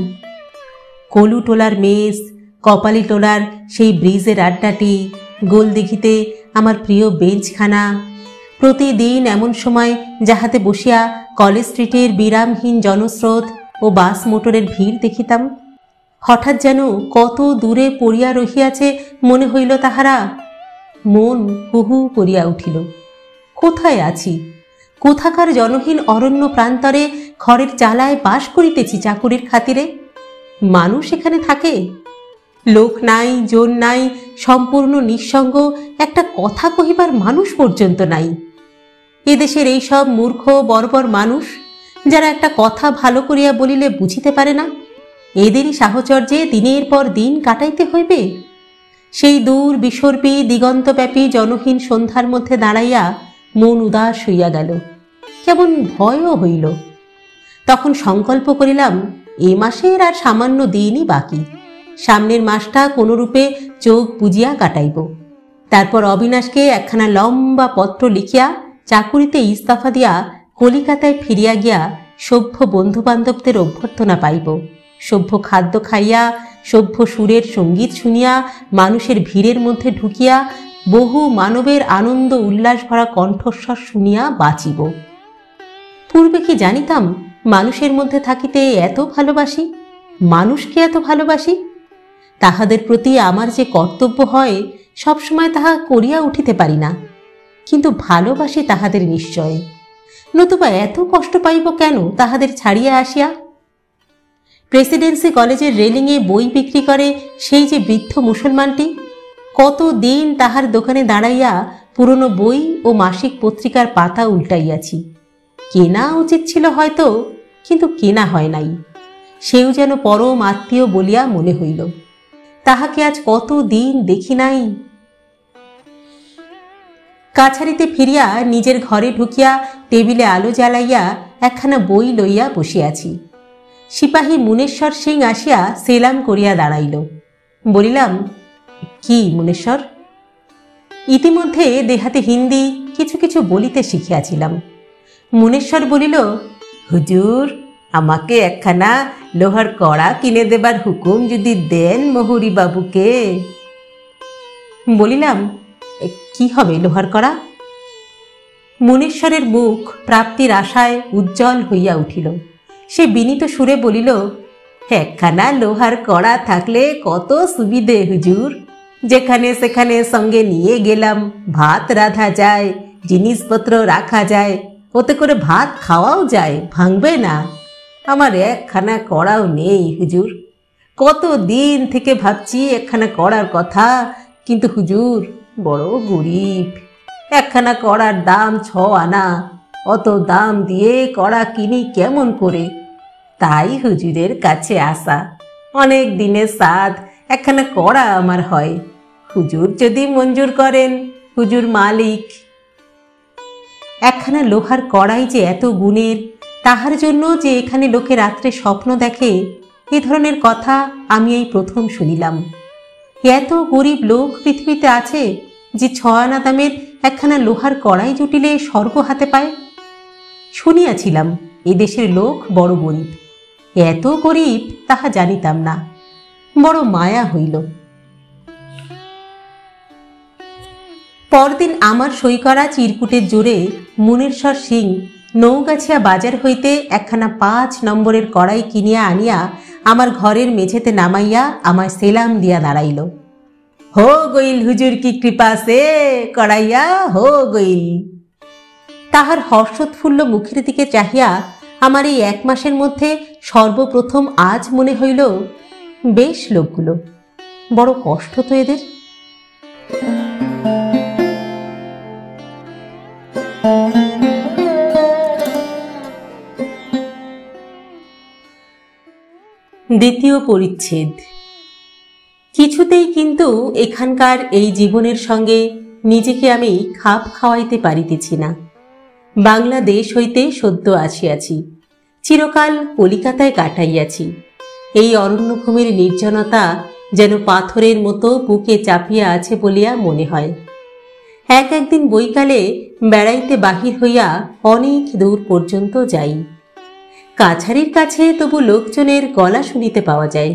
কলুটোলার মেজ, কপালিটোলার সেই ব্রিজের আড্ডাটি, গোলদিঘিতে আমার প্রিয় বেঞ্চখানা, প্রতিদিন এমন সময় যাহাতে বসিয়া কলেজ স্ট্রিটের বিরামহীন জনস্রোত ও বাস মোটরের ভিড় দেখিতাম। হঠাৎ যেন কত দূরে পড়িয়া রহিয়াছে মনে হইল তাহারা। মন হুহু করিয়া উঠিল। কোথায় আছি? কোথাকার জনহীন অরণ্য প্রান্তরে খড়ের চালায় বাস করিতেছি চাকুরির খাতিরে? মানুষ এখানে থাকে? লোক নাই, জন নাই, সম্পূর্ণ নিঃসঙ্গ, একটা কথা কহিবার মানুষ পর্যন্ত নাই। এদেশের এই সব মূর্খ বর্বর মানুষ, যারা একটা কথা ভালো করিয়া বলিলে বুঝিতে পারে না, এদেরই সাহচর্যে দিনের পর দিন কাটাইতে হইবে। সেই দূর বিসর্পী দিগন্তব্যাপী জনহীন সন্ধ্যার মধ্যে দাঁড়াইয়া মন উদাস হইয়া গেল, কেমন ভয়ও হইল। তখন সংকল্প করিলাম, এ মাসের আর সামান্য দিনই বাকি, সামনের মাসটা কোনরূপে চোখ বুজিয়া কাটাইব। তারপর অবিনাশকে একখানা লম্বা পত্র লিখিয়া চাকুরিতে ইস্তফা দিয়া কলিকাতায় ফিরিয়া গিয়া সভ্য বন্ধুবান্ধবদের অভ্যর্থনা পাইব। সভ্য খাদ্য খাইয়া, সভ্য সুরের সঙ্গীত শুনিয়া, মানুষের ভিড়ের মধ্যে ঢুকিয়া বহু মানবের আনন্দ উল্লাস ভরা কণ্ঠস্বর শুনিয়া বাঁচিব। পূর্বে কি জানিতাম মানুষের মধ্যে থাকিতে এত ভালোবাসি, মানুষকে এত ভালোবাসি? তাহাদের প্রতি আমার যে কর্তব্য হয়, সবসময় তাহা করিয়া উঠিতে পারি না। কিন্তু ভালোবাসি তাহাদের নিশ্চয়, নতুবা এত কষ্ট পাইব কেন তাহাদের ছাড়িয়া আসিয়া? প্রেসিডেন্সি কলেজের রেলিংয়ে বই বিক্রি করে সেই যে বৃদ্ধ মুসলমানটি, কতদিন তাহার দোকানে দাঁড়াইয়া পুরনো বই ও মাসিক পত্রিকার পাতা উল্টাইয়াছি। কেনা উচিত ছিল হয়তো, কিন্তু কেনা হয় নাই। সেও যেন পরম আত্মীয় বলিয়া মনে হইল। তাহাকে আজ কতদিন দেখি নাই। কাছারিতে ফিরিয়া নিজের ঘরে ঢুকিয়া টেবিলে আলো জ্বালাইয়া একখানা বই লইয়া বসিয়াছি। সিপাহী মুনেশ্বর সিং আসিয়া সেলাম করিয়া দাঁড়াইল। বলিলাম, কি মুনেশ্বর? ইতিমধ্যে দেহাতে হিন্দি কিছু কিছু বলিতে শিখিয়াছিলাম। মুনেশ্বর বলিল, হুজুর, আমাকে একখানা লোহার কড়া কিনে দেবার হুকুম যদি দেন মহুরী বাবুকে। বলিলাম, কি হবে লোহার কড়া? মুনেশ্বরের মুখ প্রাপ্তির আশায় উজ্জ্বল হইয়া উঠিল। সে বিনীত সুরে বলিল, একখানা লোহার কড়া থাকলে কত সুবিধে হুজুর। যেখানে সেখানে সঙ্গে নিয়ে গেলাম, ভাত রাঁধা যায়, জিনিসপত্র রাখা যায়, ওতে করে ভাত খাওয়াও যায়, ভাঙবে না। আমার একখানা কড়াও নেই হুজুর। কত দিন থেকে ভাবছি একখানা কড়ার কথা, কিন্তু হুজুর বড় গরিব। একখানা কড়ার দাম 6 আনা। অত দাম দিয়ে কড়া কিনি কেমন করে? তাই হুজুরের কাছে আসা। অনেক দিনের সাধ একখানা কড়া আমার হয়। হুজুর যদি মঞ্জুর করেন, হুজুর মালিক। একখানা লোহার কড়াই যে এত গুণের, তাহার জন্য যে এখানে লোকে রাত্রে স্বপ্ন দেখে, এ ধরনের কথা আমি এই প্রথম শুনিলাম। এত গরিব লোক পৃথিবীতে আছে যে 6 আনা দামের একখানা লোহার কড়াই জুটিলে স্বর্গ হাতে পায়। শুনিয়াছিলাম এদেশের লোক বড় গরিব। এত গরিব তাহা জানিতাম না। বড় মায়া হইল। পরদিন আমার সই করা চিরকুটের জোরে মুনেশ্বর সিং নৌগাছিয়া বাজার হইতে একখানা 5 নম্বরের কড়াই কিনিয়া আনিয়া আমার ঘরের মেঝেতে নামাইয়া আমায় সেলাম দিয়া দাঁড়াইল। হো গইল হুজুর কি কৃপা সে, কড়াইয়া হো গইল। তাহার হর্ষোৎফুল্ল মুখের দিকে চাহিয়া আমার এই 1 মাসের মধ্যে সর্বপ্রথম আজ মনে হইল, বেশ লোকগুলো, বড় কষ্ট তো এদের। দ্বিতীয় পরিচ্ছেদ। কিছুতেই কিন্তু এখানকার এই জীবনের সঙ্গে নিজেকে আমি খাপ খাওয়াইতে পারিতেছি না। বাংলাদেশ হইতে সদ্য আসিয়াছি, চিরকাল কলিকাতায় কাটাইয়াছি। এই অরণ্যভূমির নির্জনতা যেন পাথরের মতো বুকে চাপিয়া আছে বলিয়া মনে হয়। একদিন বৈকালে বেড়াইতে বাহির হইয়া অনেক দূর পর্যন্ত যাই। কাছারির কাছে তবু লোকজনের গলা শুনিতে পাওয়া যায়।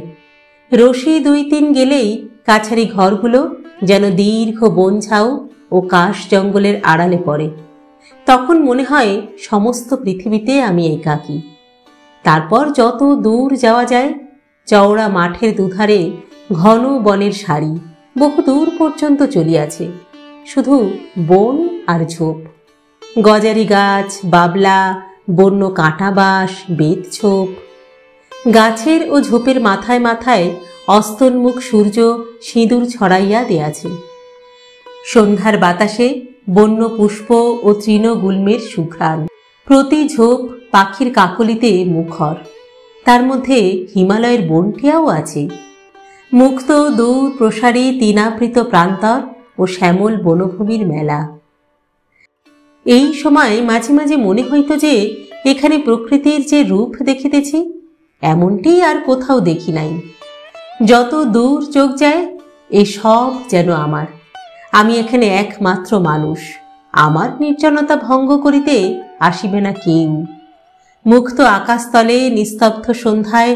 রশি 2-3 গেলেই কাছারি ঘরগুলো যেন দীর্ঘ বনঝাউ ও কাশ জঙ্গলের আড়ালে পড়ে। তখন মনে হয় সমস্ত পৃথিবীতে আমি একাকী। তারপর যত দূর যাওয়া যায়, চওড়া মাঠের দুধারে ঘন বনের সারি বহু দূর পর্যন্ত চলিয়াছে। শুধু বন আর ঝোপ, গজারি গাছ, বাবলা, বন্য কাঁটাবাস, বেতঝোপ। গাছের ও ঝোপের মাথায় মাথায় অস্তন্মুখ সূর্য সিঁদুর ছড়াইয়া দিয়াছে। সন্ধ্যার বাতাসে বন্য পুষ্প ও তৃণগুল্মের সুঘ্রাণ। প্রতি ঝোপ পাখির কাকলিতে মুখর। তার মধ্যে হিমালয়ের বনটিয়াও আছে। মুক্ত দূর প্রসারী তৃণাবৃত প্রান্তর ও শ্যামল বনভূমির মেলা। এই সময় মাঝে মাঝে মনে হইত যে এখানে প্রকৃতির যে রূপ দেখিতেছি, এমনটি আর কোথাও দেখি নাই। যত দূর চোখ যায়, এ সব যেন আমার। আমি এখানে একমাত্র মানুষ। আমার নির্জনতা ভঙ্গ করিতে আসিবে না কেউ। মুক্ত আকাশতলে নিস্তব্ধ সন্ধ্যায়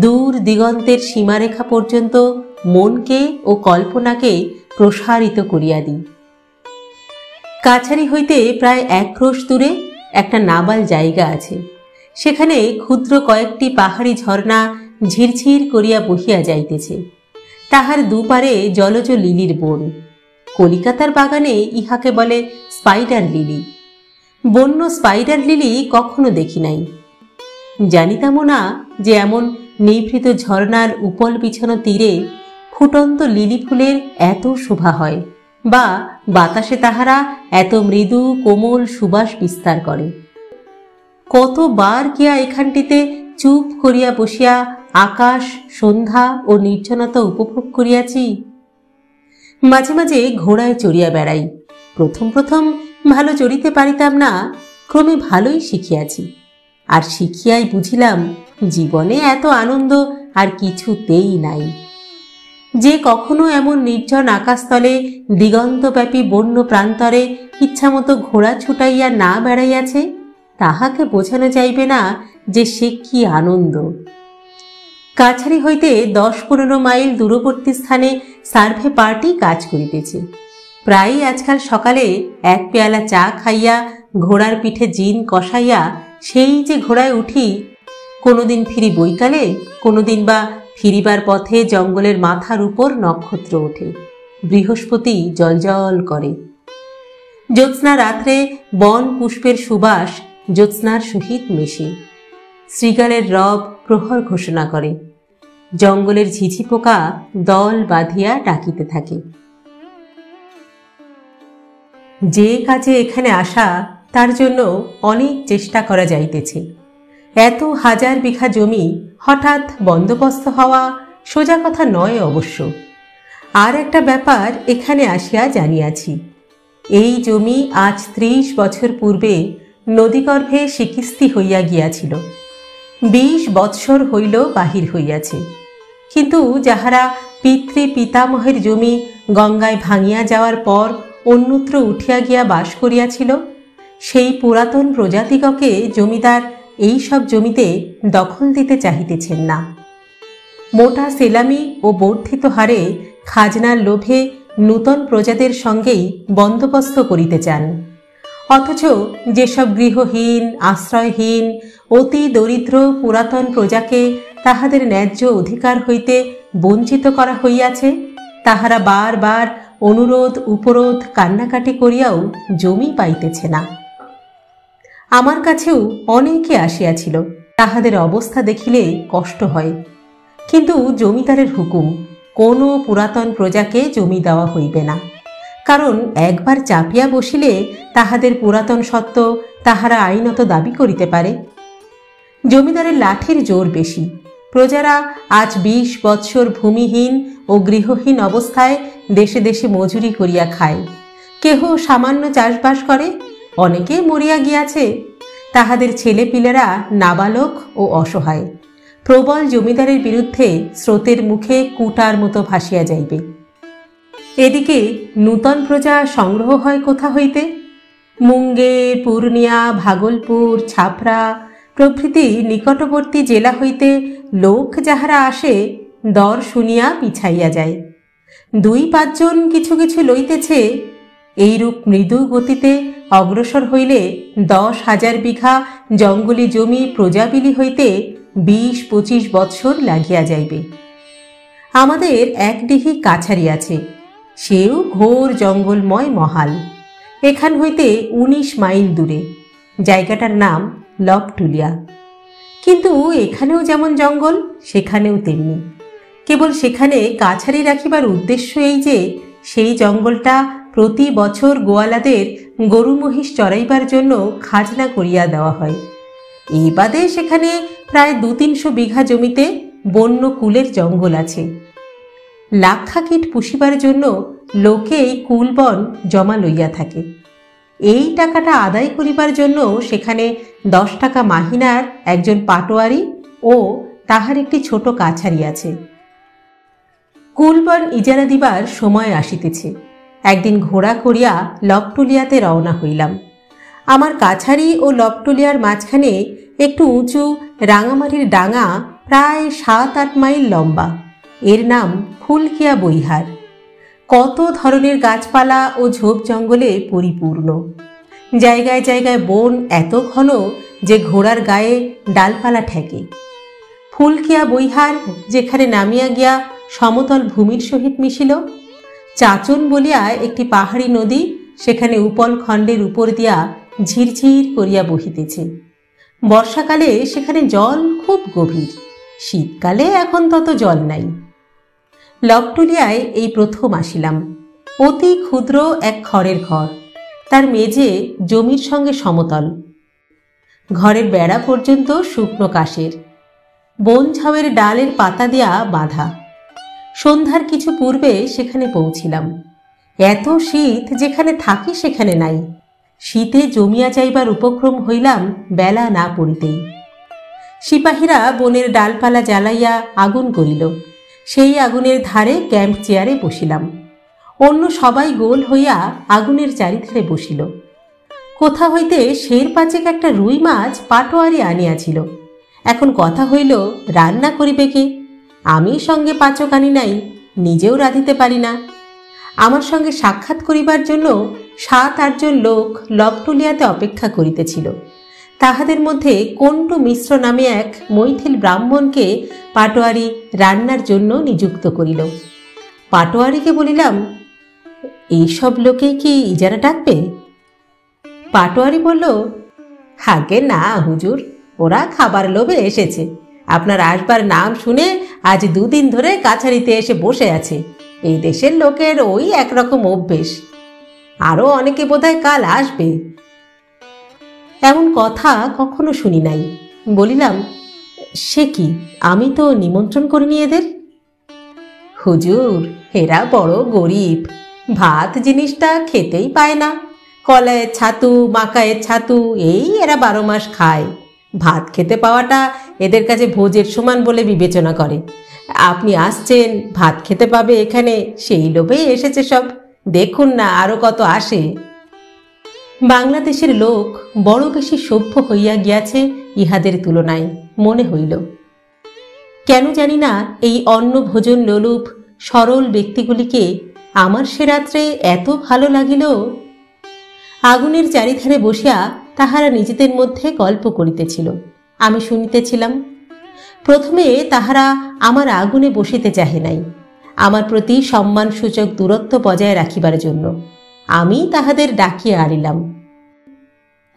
দূর দিগন্তের সীমারেখা পর্যন্ত মনকে ও কল্পনাকে প্রসারিত করিয়া দিই। কাছারি হইতে প্রায় 1 ক্রোশ দূরে একটা নাবাল জায়গা আছে। সেখানে ক্ষুদ্র কয়েকটি পাহাড়ি ঝর্ণা ঝিরঝির করিয়া বহিয়া যাইতেছে। তাহার দুপারে জলজ লিলির বন। কলিকাতার বাগানে ইহাকে বলে স্পাইডার লিলি। বন্য স্পাইডার লিলি কখনো দেখি নাই। জানিতামও না যে এমন নিভৃত ঝর্ণার উপল বিছানো তীরে ফুটন্ত লিলি ফুলের এত শোভা হয়, বা বাতাসে তাহারা এত মৃদু কোমল সুবাস বিস্তার করে। কতবার গিয়া এখানটিতে চুপ করিয়া বসিয়া আকাশ, সন্ধ্যা ও নির্জনতা উপভোগ করিয়াছি। মাঝে মাঝে ঘোড়ায় চড়িয়া বেড়াই। প্রথম প্রথম ভালো চড়িতে পারিতাম না, ক্রমে ভালোই শিখিয়াছি। আর শিখিয়াই বুঝিলাম জীবনে এত আনন্দ আর কিছুতেই নাই। যে কখনো এমন নির্জন আকাশতলে দিগন্তব্যাপী বন্য প্রান্তরে ইচ্ছামতো ঘোড়া ছুটাইয়া না বেড়াইয়াছে, তাহাকে বোঝানো যাইবে না যে সে কি আনন্দ। কাছারি হইতে 10-15 মাইল দূরবর্তী স্থানে সার্ভে পার্টি কাজ করিতেছে। প্রায়ই আজকাল সকালে এক পেয়ালা চা খাইয়া ঘোড়ার পিঠে জিন কষাইয়া সেই যে ঘোড়ায় উঠি, কোনোদিন ফিরি বৈকালে, কোনোদিন বা ফিরিবার পথে জঙ্গলের মাথার উপর নক্ষত্র ওঠে, বৃহস্পতি জলজল করে। জ্যোৎস্না রাত্রে বন পুষ্পের সুবাস জ্যোৎস্নার সহিত মেশে। শৃগালের রব প্রহর ঘোষণা করে। জঙ্গলের ঝিঝি পোকা দল বাঁধিয়া ডাকিতে থাকে। যে কাজে এখানে আসা তার জন্য অনেক চেষ্টা করা যাইতেছে। এত হাজার বিঘা জমি হঠাৎ বন্দোবস্ত হওয়া সোজা কথা নয় অবশ্য। আর একটা ব্যাপার এখানে আসিয়া জানিয়াছি। এই জমি আজ 30 বছর পূর্বে নদীগর্ভে সিকিস্তি হইয়া গিয়াছিল। 20 বৎসর হইল বাহির হইয়াছে। কিন্তু যাহারা পিতৃ পিতামহের জমি গঙ্গায় ভাঙিয়া যাওয়ার পর অন্যত্র উঠিয়া গিয়া বাস করিয়াছিল, সেই পুরাতন প্রজাতিগকে জমিদার এই সব জমিতে দখল দিতে চাহিতেছেন না। মোটা সেলামি ও বর্ধিত হারে খাজনার লোভে নূতন প্রজাদের সঙ্গেই বন্দোবস্ত করিতে চান। অথচ যেসব গৃহহীন, আশ্রয়হীন, অতি দরিদ্র পুরাতন প্রজাকে তাহাদের ন্যায্য অধিকার হইতে বঞ্চিত করা হইয়াছে, তাহারা বারবার অনুরোধ উপরোধ কান্নাকাটি করিয়াও জমি পাইতেছে না। আমার কাছেও অনেকে আসিয়াছিল। তাহাদের অবস্থা দেখিলে কষ্ট হয়। কিন্তু জমিদারের হুকুম, কোনো পুরাতন প্রজাকে জমি দেওয়া হইবে না। কারণ একবার চাপিয়া বসিলে তাহাদের পুরাতন সত্ত্ব তাহারা আইনত দাবি করিতে পারে। জমিদারের লাঠির জোর বেশি। প্রজারা আজ 20 বৎসর ভূমিহীন ও গৃহহীন অবস্থায় দেশে দেশে মজুরি করিয়া খায়। কেহ সামান্য চাষবাস করে, অনেকে মরিয়া গিয়াছে। তাহাদের ছেলেপিলেরা নাবালক ও অসহায়। প্রবল জমিদারের বিরুদ্ধে স্রোতের মুখে কুটার মতো ভাসিয়া যাইবে। এদিকে নূতন প্রজা সংগ্রহ হয় কোথা হইতে? মুঙ্গের, পূর্ণিয়া, ভাগলপুর, ছাপড়া প্রভৃতি নিকটবর্তী জেলা হইতে লোক যাহারা আসে, দর শুনিয়া পিছাইয়া যায়। 2-5 জন কিছু কিছু লইতেছে। এইরূপ মৃদু গতিতে অগ্রসর হইলে 10,000 বিঘা জঙ্গলি জমি প্রজাবিলি হইতে 20-25 বৎসর লাগিয়া যাইবে। আমাদের এক ডিহি কাছারি আছে, সেও ঘোর জঙ্গলময় মহাল। এখান হইতে 19 মাইল দূরে। জায়গাটার নাম লবটুলিয়া। কিন্তু এখানেও যেমন জঙ্গল, সেখানেও তেমনি। কেবল সেখানে কাছারি রাখিবার উদ্দেশ্য এই যে সেই জঙ্গলটা প্রতি বছর গোয়ালাদের গরু মহিষ চড়াইবার জন্য খাজনা করিয়া দেওয়া হয়। এই বাদে সেখানে প্রায় 200-300 বিঘা জমিতে বন্য কুলের জঙ্গল আছে। লাক্ষাকীট পুষিবার জন্য লোকে এই কুলবন জমা লইয়া থাকে। এই টাকাটা আদায় করিবার জন্য সেখানে 10 টাকা মাহিনার একজন পাটোয়ারি ও তাহার একটি ছোট কাছারি আছে। কুলবন ইজারা দিবার সময় আসিতেছে। একদিন ঘোড়া করিয়া লবটুলিয়াতে রওনা হইলাম। আমার কাছারি ও লবটুলিয়ার মাঝখানে একটু উঁচু রাঙামাটির ডাঙা প্রায় 7-8 মাইল লম্বা। এর নাম ফুলকিয়া বৈহার। কত ধরনের গাছপালা ও ঝোপ জঙ্গলে পরিপূর্ণ। জায়গায় জায়গায় বন এত ঘন যে ঘোড়ার গায়ে ডালপালা ঠেকে। ফুলকিয়া বৈহার যেখানে নামিয়া গিয়া সমতল ভূমির সহিত মিশিল, চাচন বলিয়া একটি পাহাড়ি নদী সেখানে উপল খণ্ডের উপর দিয়া ঝিরঝির করিয়া বহিতেছে। বর্ষাকালে সেখানে জল খুব গভীর, শীতকালে এখন তত জল নাই। লকটুলিয়ায় এই প্রথম আসিলাম। অতি ক্ষুদ্র এক খড়ের ঘর, তার মেঝে জমির সঙ্গে সমতল, ঘরের বেড়া পর্যন্ত শুকনো কাঠের, বন ঝাউয়ের ডালের পাতা দিয়া বাঁধা। সন্ধ্যার কিছু পূর্বে সেখানে পৌঁছিলাম। এত শীত যেখানে থাকি সেখানে নাই। শীতে জমিয়া যাইবার উপক্রম হইলাম বেলা না পড়িতেই। সিপাহীরা বনের ডালপালা জ্বালাইয়া আগুন করিল। সেই আগুনের ধারে ক্যাম্প চেয়ারে বসিলাম। অন্য সবাই গোল হইয়া আগুনের চারিধারে বসিল। কোথা হইতে শের পাঁচেক একটা রুই মাছ পাটোয়ারি আনিয়াছিল। এখন কথা হইল রান্না করিবে কে? আমি সঙ্গে পাচক আনি নাই, নিজেও রাঁধিতে পারি না। আমার সঙ্গে সাক্ষাৎ করিবার জন্য 7-8 জন লোক লকটুলিয়াতে অপেক্ষা করিতেছিল। তাহাদের মধ্যে কণ্টু মিশ্র নামে এক মৈথিল ব্রাহ্মণকে পাটোয়ারি রান্নার জন্য নিযুক্ত করিল। পাটোয়ারিকে বলিলাম, এইসব লোকেই কি ইজারা ডাকবে? পাটোয়ারি বলল, আগে না হুজুর, ওরা খাবার লোভে এসেছে। আপনার আসবার নাম শুনে আজ 2 দিন ধরে কাছারিতে এসে বসে আছে। এই দেশের লোকের ওই একরকম অভ্যেস। আরও অনেকে বোধহয় কাল আসবে। এমন কথা কখনো শুনি নাই। বলিলাম, সে কি, আমি তো নিমন্ত্রণ করিনি এদের। হুজুর, এরা বড় গরিব, ভাত জিনিসটা খেতেই পায় না। কলাইয়ের ছাতু, মাকায়ের ছাতু এই এরা 12 মাস খায়। ভাত খেতে পাওয়াটা এদের কাছে ভোজের সমান বলে বিবেচনা করে। আপনি আসছেন, ভাত খেতে পাবে এখানে, সেই লোভেই এসেছে সব। দেখুন না আরো কত আসে। বাংলাদেশের লোক বড় বেশি সভ্য হইয়া গিয়াছে ইহাদের তুলনায় মনে হইল। কেন জানি না এই অন্ন ভোজন লোলুপ সরল ব্যক্তিগুলিকে আমার সে রাত্রে এত ভালো লাগিল। আগুনের চারিধারে বসিয়া তাহারা নিজেদের মধ্যে গল্প করিতেছিল, আমি শুনিতেছিলাম। প্রথমে তাহারা আমার আগুনে বসিতে চাহে নাই, আমার প্রতি সম্মানসূচক দূরত্ব বজায় রাখিবার জন্য। আমি তাহাদের ডাকিয়া আনিলাম।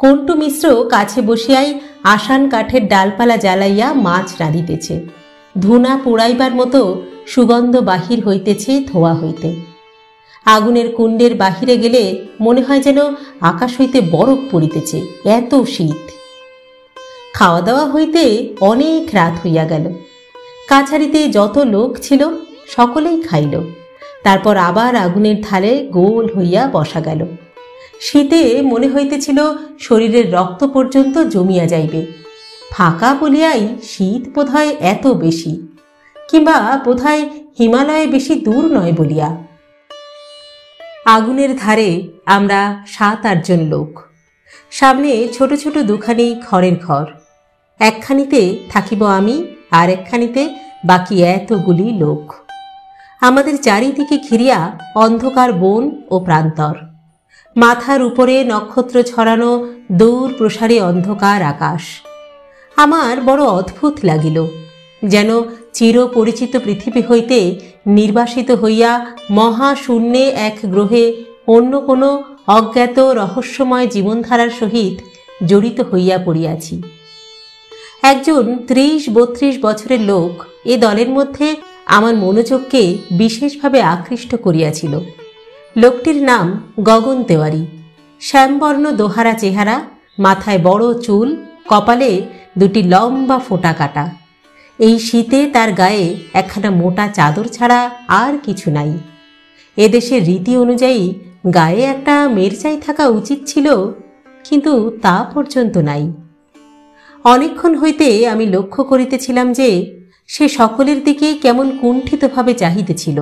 কণ্টু মিশ্র কাছে বসিয়াই আসান কাঠের ডালপালা জ্বালাইয়া মাছ রাঁধিতেছে। ধুনা পোড়াইবার মতো সুগন্ধ বাহির হইতেছে ধোয়া হইতে। আগুনের কুণ্ডের বাহিরে গেলে মনে হয় যেন আকাশ হইতে বরফ পড়িতেছে, এত শীত। খাওয়া দাওয়া হইতে অনেক রাত হইয়া গেল। কাছারিতে যত লোক ছিল সকলেই খাইল। তারপর আবার আগুনের ধারে গোল হইয়া বসা গেল। শীতে মনে হইতেছিল শরীরের রক্ত পর্যন্ত জমিয়া যাইবে। ফাঁকা বলিয়াই শীত বোধহয় এত বেশি, কিংবা বোধহয় হিমালয়ে বেশি দূর নয় বলিয়া। আগুনের ধারে আমরা 7-8 জন লোক। সামনে ছোট ছোট 2খানি খড়ের ঘর। একখানিতে থাকিব আমি, আর একখানিতে বাকি এতগুলি লোক। আমাদের চারিদিকে ঘিরিয়া অন্ধকার বন ও প্রান্তর। মাথার উপরে নক্ষত্র ছড়ানো দূর প্রসারী অন্ধকার আকাশ। আমার বড় অদ্ভুত লাগিল, যেন চিরপরিচিত পৃথিবী হইতে নির্বাসিত হইয়া মহাশূন্যে এক গ্রহে অন্য কোনো অজ্ঞাত রহস্যময় জীবনধারার সহিত জড়িত হইয়া পড়িয়াছি। একজন 30-32 বছরের লোক এ দলের মধ্যে আমার মনোযোগকে বিশেষভাবে আকৃষ্ট করিয়াছিল। লোকটির নাম গগন তেওয়ারি। শ্যামবর্ণ দোহারা চেহারা, মাথায় বড় চুল, কপালে 2টি লম্বা ফোঁটা কাটা। এই শীতে তার গায়ে একখানা মোটা চাদর ছাড়া আর কিছু নাই। এদেশের রীতি অনুযায়ী গায়ে একটা মেরচাই থাকা উচিত ছিল, কিন্তু তা পর্যন্ত নাই। অনেকক্ষণ হইতে আমি লক্ষ্য করিতেছিলাম যে সে সকলের দিকে কেমন কুণ্ঠিতভাবে চাহিতেছিল।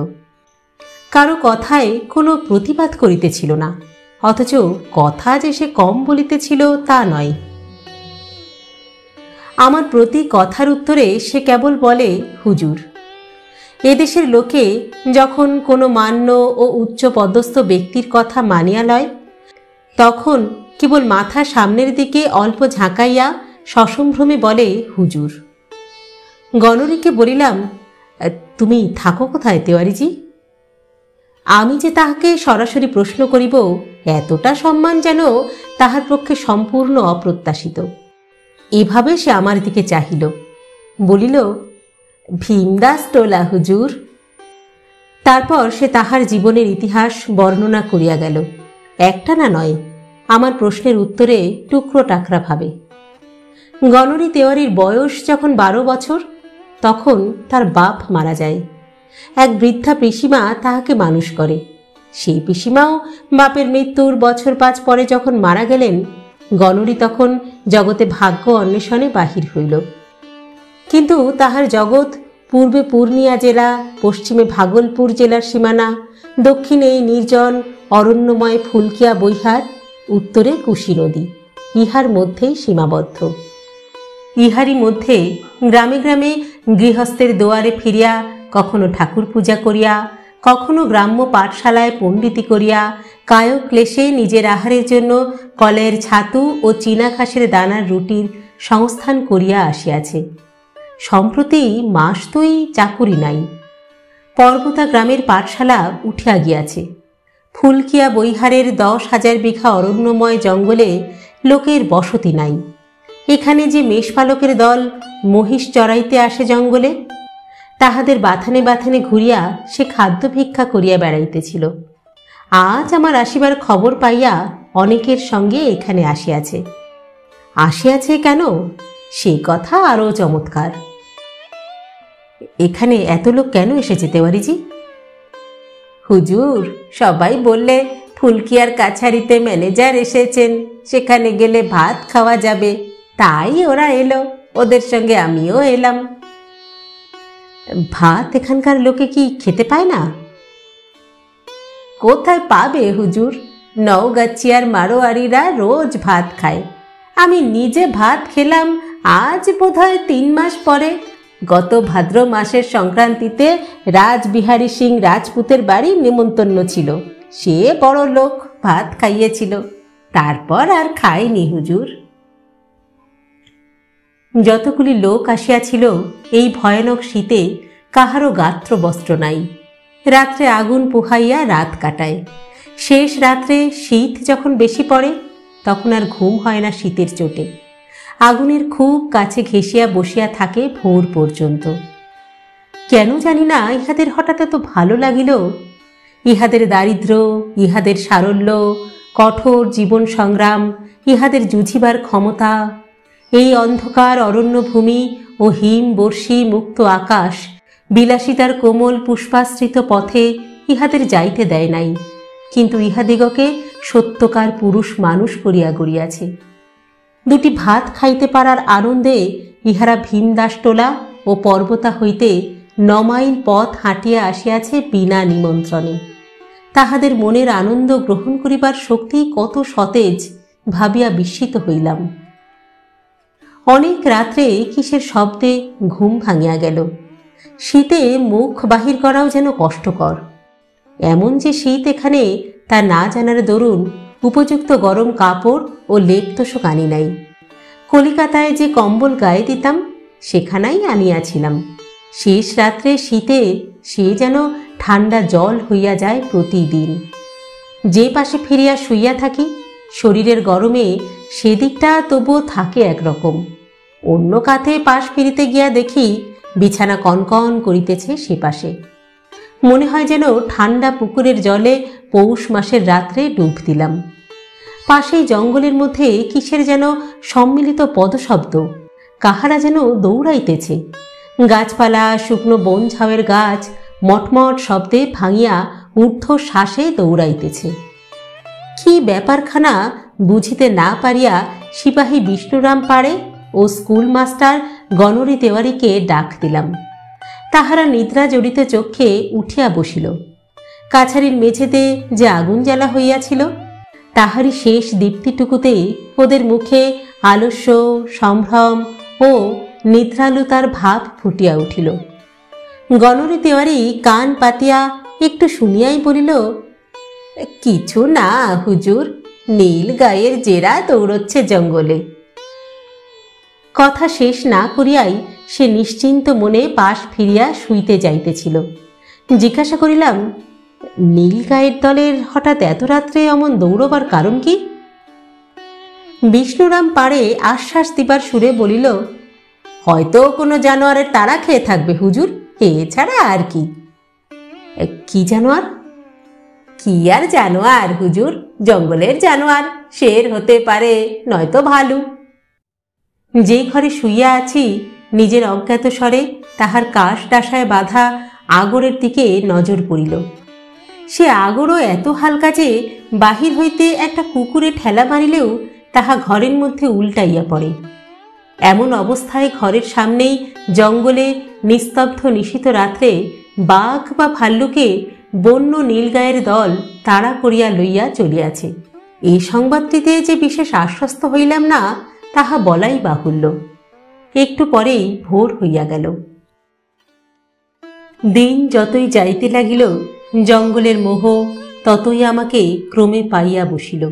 কারো কথায় কোনো প্রতিবাদ করিতেছিল না, অথচ কথা যে সে কম বলিতেছিল তা নয়। আমার প্রতি কথার উত্তরে সে কেবল বলে, হুজুর। এদেশের লোকে যখন কোনো মান্য ও উচ্চ পদস্থ ব্যক্তির কথা মানিয়া লয়, তখন কেবল মাথা সামনের দিকে অল্প ঝাঁকাইয়া সসম্ভ্রমে বলে, হুজুর। গণরীকে বলিলাম, তুমি থাকো কোথায় তেওয়ারিজি? আমি যে তাহাকে সরাসরি প্রশ্ন করিব এতটা সম্মান যেন তাহার পক্ষে সম্পূর্ণ অপ্রত্যাশিত। এভাবে সে আমার দিকে চাহিল, বলিল, ভীমদাস টোলা হুজুর। তারপর সে তাহার জীবনের ইতিহাস বর্ণনা করিয়া গেল, একটা না নয়, আমার প্রশ্নের উত্তরে টুকরো টাকরা ভাবে। গণরি তেওয়ারির বয়স যখন 12 বছর, তখন তার বাপ মারা যায়। এক বৃদ্ধা পিসিমা তাহাকে মানুষ করে। সেই পিসিমাও বাপের মৃত্যুর বছর 5 পরে যখন মারা গেলেন, গণরি তখন জগতে ভাগ্য অন্বেষণে বাহির হইল। কিন্তু তাহার জগৎ পূর্বে পূর্ণিয়া জেলা, পশ্চিমে ভাগলপুর জেলার সীমানা, দক্ষিণে নির্জন অরণ্যময় ফুলকিয়া বৈহার, উত্তরে কুশী নদী, ইহার মধ্যেই সীমাবদ্ধ। ইহারই মধ্যে গ্রামে গ্রামে গৃহস্থের দুয়ারে ফিরিয়া কখনো ঠাকুর পূজা করিয়া, কখনো গ্রাম্য পাঠশালায় পণ্ডিতি করিয়া, কায় ক্লেশে নিজের আহারের জন্য কলের ছাতু ও চীনা ঘাসের দানার রুটির সংস্থান করিয়া আসিয়াছে। সম্প্রতি মাস 2 চাকুরি নাই। পর্বতা গ্রামের পাঠশালা উঠিয়া গিয়াছে। ফুলকিয়া বৈহারের 10,000 বিঘা অরণ্যময় জঙ্গলে লোকের বসতি নাই। এখানে যে মেষপালকের দল মহিষ চড়াইতে আসে জঙ্গলে, তাহাদের বাথানে বাথানে ঘুরিয়া সে খাদ্য ভিক্ষা করিয়া বেড়াইতেছিল। আজ আমার আসিবার খবর পাইয়া অনেকের সঙ্গে এখানে আসিয়াছে। আসিয়াছে কেন, সেই কথা আরও চমৎকার। এখানে এত লোক কেন এসেছে তেওয়ারিজি? হুজুর, সবাই বললে ফুলকিয়ার কাছারিতে ম্যানেজার এসেছেন, সেখানে গেলে ভাত খাওয়া যাবে, তাই ওরা এলো। ওদের সঙ্গে আমিও এলাম। ভাত এখানকার লোকে কি খেতে পায় না? কোথায় পাবে হুজুর, নওগাছিয়ার মারোয়ারিরা রোজ ভাত খায়। আমি নিজে ভাত খেলাম আজ বোধহয় 3 মাস পরে। গত ভাদ্র মাসের সংক্রান্তিতে রাজবিহারী সিং রাজপুতের বাড়ি নেমন্তন্ন ছিল। সে বড় লোক, ভাত খাইয়েছিল, তারপর আর খায়নি হুজুর। যতগুলি লোক আসিয়াছিল এই ভয়ানক শীতে কাহারও গাত্র বস্ত্র নাই। রাত্রে আগুন পোহাইয়া রাত কাটায়। শেষ রাত্রে শীত যখন বেশি পড়ে, তখন আর ঘুম হয় না শীতের চোটে। আগুনের খুব কাছে ঘেঁষিয়া বসিয়া থাকে ভোর পর্যন্ত। কেন জানি না ইহাদের হঠাৎ এত ভালো লাগিল। ইহাদের দারিদ্র্য, ইহাদের সারল্য, কঠোর জীবন সংগ্রাম, ইহাদের যুঝিবার ক্ষমতা, এই অন্ধকার অরণ্যভূমি ও হিম বর্ষি মুক্ত আকাশ, বিলাসিতার কোমল পুষ্পাশ্রিত পথে ইহাদের যাইতে দেয় নাই, কিন্তু ইহাদিগকে সত্যকার পুরুষ মানুষ করিয়া গড়িয়াছে। 2টি ভাত খাইতে পারার আনন্দে ইহারা ভীমদাসটোলা ও পর্বতা হইতে 9 মাইল পথ হাঁটিয়া আসিয়াছে বিনা নিমন্ত্রণে। তাহাদের মনের আনন্দ গ্রহণ করিবার শক্তি কত সতেজ ভাবিয়া বিস্মিত হইলাম। অনেক রাত্রে কিসের শব্দে ঘুম ভাঙিয়া গেল। শীতে মুখ বাহির করাও যেন কষ্টকর। এমন যে শীত এখানে তা না জানার দরুন উপযুক্ত গরম কাপড় ও লেপ তোষক আনি নাই। কলিকাতায় যে কম্বল গায়ে দিতাম সেখানেই আনিয়াছিলাম। শেষ রাত্রে শীতে সে যেন ঠান্ডা জল হইয়া যায় প্রতিদিন। যে পাশে ফিরিয়া শুইয়া থাকি, শরীরের গরমে সেদিকটা তবুও থাকে একরকম। অন্য কাঁধে পাশ ফিরিতে গিয়া দেখি বিছানা কনকন করিতেছে সে পাশে। মনে হয় যেন ঠান্ডা পুকুরের জলে পৌষ মাসের রাত্রে ডুব দিলাম। পাশেই জঙ্গলের মধ্যে কিসের যেন সম্মিলিত পদশব্দ, কাহারা যেন দৌড়াইতেছে। গাছপালা, শুকনো বন ঝাউয়ের গাছ মটমট শব্দে ভাঙিয়া ঊর্ধ্ব শ্বাসে দৌড়াইতেছে। কি ব্যাপারখানা বুঝিতে না পারিয়া সিপাহী বিষ্ণুরাম পাড়ে ও স্কুল মাস্টার গণরি তেওয়ারিকে ডাক দিলাম। তাহারা নিদ্রা জড়িত চক্ষে উঠিয়া বসিল। কাছারির মেঝেতে যে আগুন জ্বালা হইয়াছিল, তাহারই শেষ দীপ্তিটুকুতেই ওদের মুখে আলস্য, সম্ভ্রম ও নিদ্রালুতার ভাব ফুটিয়া উঠিল। গণরি তেওয়ারি কান পাতিয়া একটু শুনিয়াই বলিল, কিছু না হুজুর, নীল গায়ের জেরা দৌড়চ্ছে জঙ্গলে। কথা শেষ না করিয়াই সে নিশ্চিন্ত মনে পাশ ফিরিয়া শুইতে যাইতেছিল। জিজ্ঞাসা করিলাম, নীল গায়ের দলের হঠাৎ এত রাত্রে অমন দৌড়বার কারণ কি? বিষ্ণুরাম পাড়ে আশ্বাস দিবার সুরে বলিল, হয়তো কোনো জানোয়ারের তাড়া খেয়ে থাকবে হুজুর, এছাড়া আর কি। কি জানোয়ার? কি আর জানোয়ার হুজুর, জঙ্গলের জানোয়ার, শের হতে পারে, নয়তো ভালু। যেই ঘরে শুইয়া আছি নিজের অজ্ঞাত স্বরে তাহার কাশ ডাসায় বাঁধা আগরের দিকে নজর পড়িল। সে আগরও এত হালকা যে বাহির হইতে একটা কুকুরে ঠেলা মারিলেও তাহা ঘরের মধ্যে উল্টাইয়া পড়ে। এমন অবস্থায় ঘরের সামনেই জঙ্গলে নিস্তব্ধ নিশীথ রাত্রে বাঘ বা ভাল্লুকে বন্য নীলগায়ের দল তাড়া করিয়া লইয়া চলিয়াছে, এই সংবাদটিতে যে বিশেষ আশ্বস্ত হইলাম না তাহা বলাই বাহুল্য। একটু পরেই ভোর হইয়া গেল। দিন যতই যাইতে লাগিল জঙ্গলের মোহ ততই আমাকে ক্রমে পাইয়া বসিল।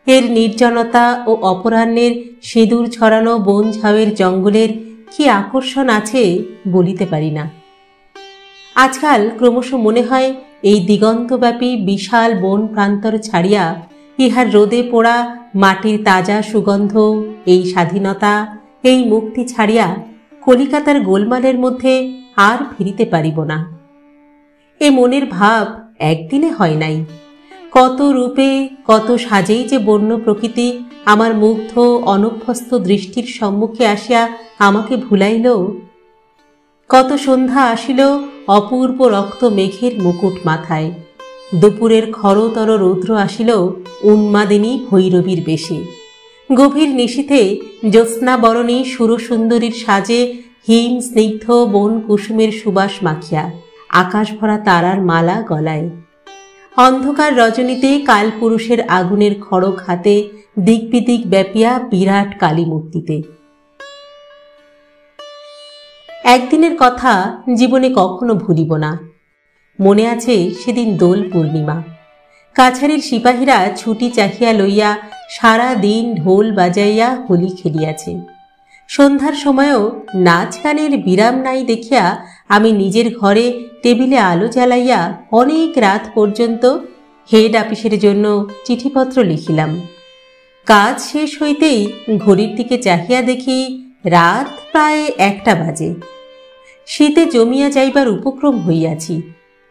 এর নির্জনতা ও অপরাহ্নের সিঁদুর ছড়ানো বন ঝাউয়ের জঙ্গলের কি আকর্ষণ আছে বলিতে পারি না। আজকাল ক্রমশ মনে হয় এই দিগন্তব্যাপী বিশাল বন প্রান্তর ছাড়িয়া, ইহার রোদে পোড়া মাটির তাজা সুগন্ধ, এই স্বাধীনতা, এই মুক্তি ছাড়িয়া কলিকাতার গোলমালের মধ্যে আর ফিরিতে পারিব না। এ মনের ভাব একদিনে হয় নাই। কত রূপে কত সাজেই যে বন্য প্রকৃতি আমার মুগ্ধ অনভ্যস্ত দৃষ্টির সম্মুখে আসিয়া আমাকে ভুলাইল। কত সন্ধ্যা আসিল অপূর্ব রক্ত মেঘের মুকুট মাথায়, দুপুরের খরতর রৌদ্র আসিল উন্মাদিনী ভৈরবীর বেশে, গভীর নিশীথে জ্যোৎস্নাবরণী সুরসুন্দরীর সাজে হিম স্নিগ্ধ বন কুসুমের সুবাস মাখিয়া, আকাশ ভরা তারার মালা গলায়, অন্ধকার রজনীতে কালপুরুষের আগুনের খড়গ হাতে দিকবিদিক ব্যাপিয়া বিরাট কালী মূর্তিতে। একদিনের কথা জীবনে কখনো ভুলিব না। মনে আছে সেদিন দোল পূর্ণিমা। কাছারির সিপাহীরা ছুটি চাহিয়া লইয়া সারা দিন ঢোল বাজাইয়া হোলি খেলিয়াছে। সন্ধ্যার সময়ও নাচ গানের বিরাম নাই দেখিয়া আমি নিজের ঘরে টেবিলে আলো জ্বালাইয়া অনেক রাত পর্যন্ত হেড অফিসের জন্য চিঠিপত্র লিখিলাম। কাজ শেষ হইতেই ঘড়ির দিকে চাহিয়া দেখি রাত প্রায় 1টা বাজে। শীতে জমিয়া যাইবার উপক্রম হইয়াছি।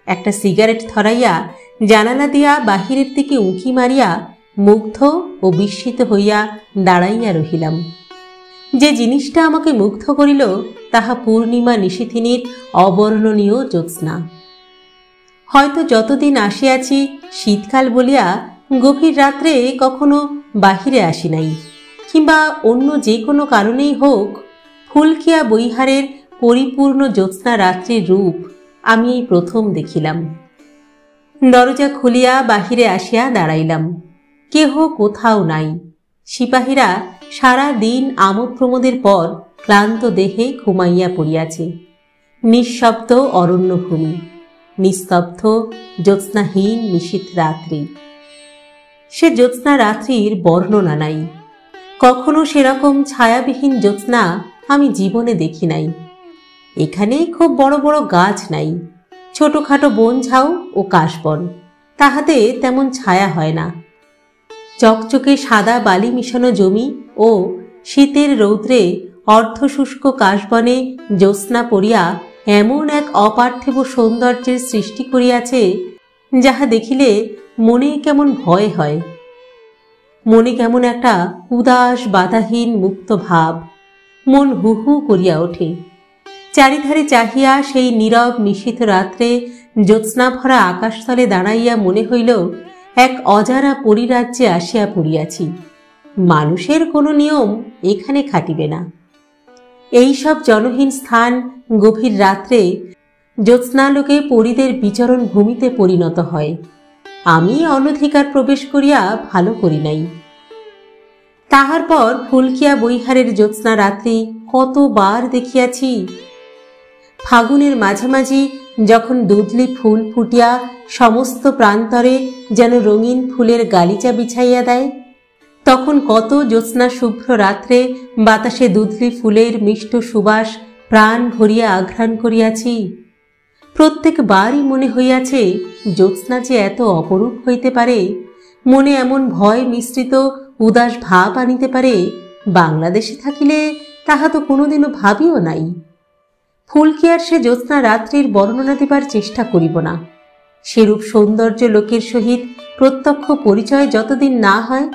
একটা সিগারেট ধরাইয়া জানালা দিয়া বাহিরের দিকে উঁকি মারিয়া মুগ্ধ ও বিস্মিত হইয়া দাঁড়াইয়া রহিলাম। যে জিনিসটা আমাকে মুগ্ধ করিল তাহা পূর্ণিমা নিশীথিনীর অবর্ণনীয় জ্যোৎস্না। হয়তো যতদিন আসিয়াছি শীতকাল বলিয়া গভীর রাত্রে কখনো বাহিরে আসি নাই, কিংবা অন্য যে কোনো কারণেই হোক ফুলকিয়া বৈহারের পরিপূর্ণ জ্যোৎস্না রাত্রির রূপ আমি এই প্রথম দেখিলাম। দরজা খুলিয়া বাহিরে আসিয়া দাঁড়াইলাম। কেহ কোথাও নাই। সিপাহীরা সারা দিন আমোদ প্রমোদের পর ক্লান্ত দেহে ঘুমাইয়া পড়িয়াছে। নিঃশব্দ অরণ্যভূমি, নিস্তব্ধ জ্যোৎস্নাহীন নিশীথ রাত্রি। সে জ্যোৎস্না রাত্রির বর্ণনা নাই। কখনো সেরকম ছায়াবিহীন জ্যোৎস্না আমি জীবনে দেখি নাই। এখানে খুব বড় বড় গাছ নাই, ছোটখাটো বন ঝাউ ও কাশবন, তাহাতে তেমন ছায়া হয় না। চকচকে সাদা বালি মিশানো জমি ও শীতের রৌদ্রে অর্ধশুষ্ক কাশবনে জ্যোৎস্না পড়িয়া এমন এক অপার্থিব সৌন্দর্যের সৃষ্টি করিয়াছে যাহা দেখিলে মনে কেমন ভয় হয়। মনে কেমন একটা উদাস বাধাহীন মুক্ত ভাব, মন হু হু করিয়া ওঠে। চারিধারে চাহিয়া সেই নীরব নিশীথ রাত্রে জ্যোৎস্না ভরা আকাশতলে দাঁড়াইয়া মনে হইল এক অজানা পরিরাজ্যে আসিয়া পড়িয়াছি। মানুষের কোনো নিয়ম এখানে খাটিবে না। এইসব জনহীন স্থান গভীর রাত্রে জ্যোৎস্নালোকে পরীদের বিচরণ ভূমিতে পরিণত হয়। আমি অনধিকার প্রবেশ করিয়া ভালো করি নাই। তাহার পর ফুলকিয়া বৈহারের জ্যোৎস্না রাত্রি কতবার দেখিয়াছি। ফাগুনের মাঝামাঝি যখন দুধলি ফুল ফুটিয়া সমস্ত প্রান্তরে যেন রঙিন ফুলের গালিচা বিছাইয়া দেয়, তখন কত জ্যোৎস্না শুভ্র রাত্রে বাতাসে দুধলি ফুলের মিষ্ট সুবাস প্রাণ ভরিয়া আঘ্রাণ করিয়াছি। প্রত্যেকবারই মনে হইয়াছে জ্যোৎস্না যে এত অপরূপ হইতে পারে, মনে এমন ভয় মিশ্রিত উদাস ভাব আনিতে পারে, বাংলাদেশে থাকিলে তাহা তো কোনোদিনও ভাবিও নাই। ফুলকি আর সে জ্যোৎস্না রাত্রির বর্ণনা দিবার চেষ্টা করিব না। সেরূপ সৌন্দর্য লোকের সহিত প্রত্যক্ষ পরিচয় যতদিন না হয়,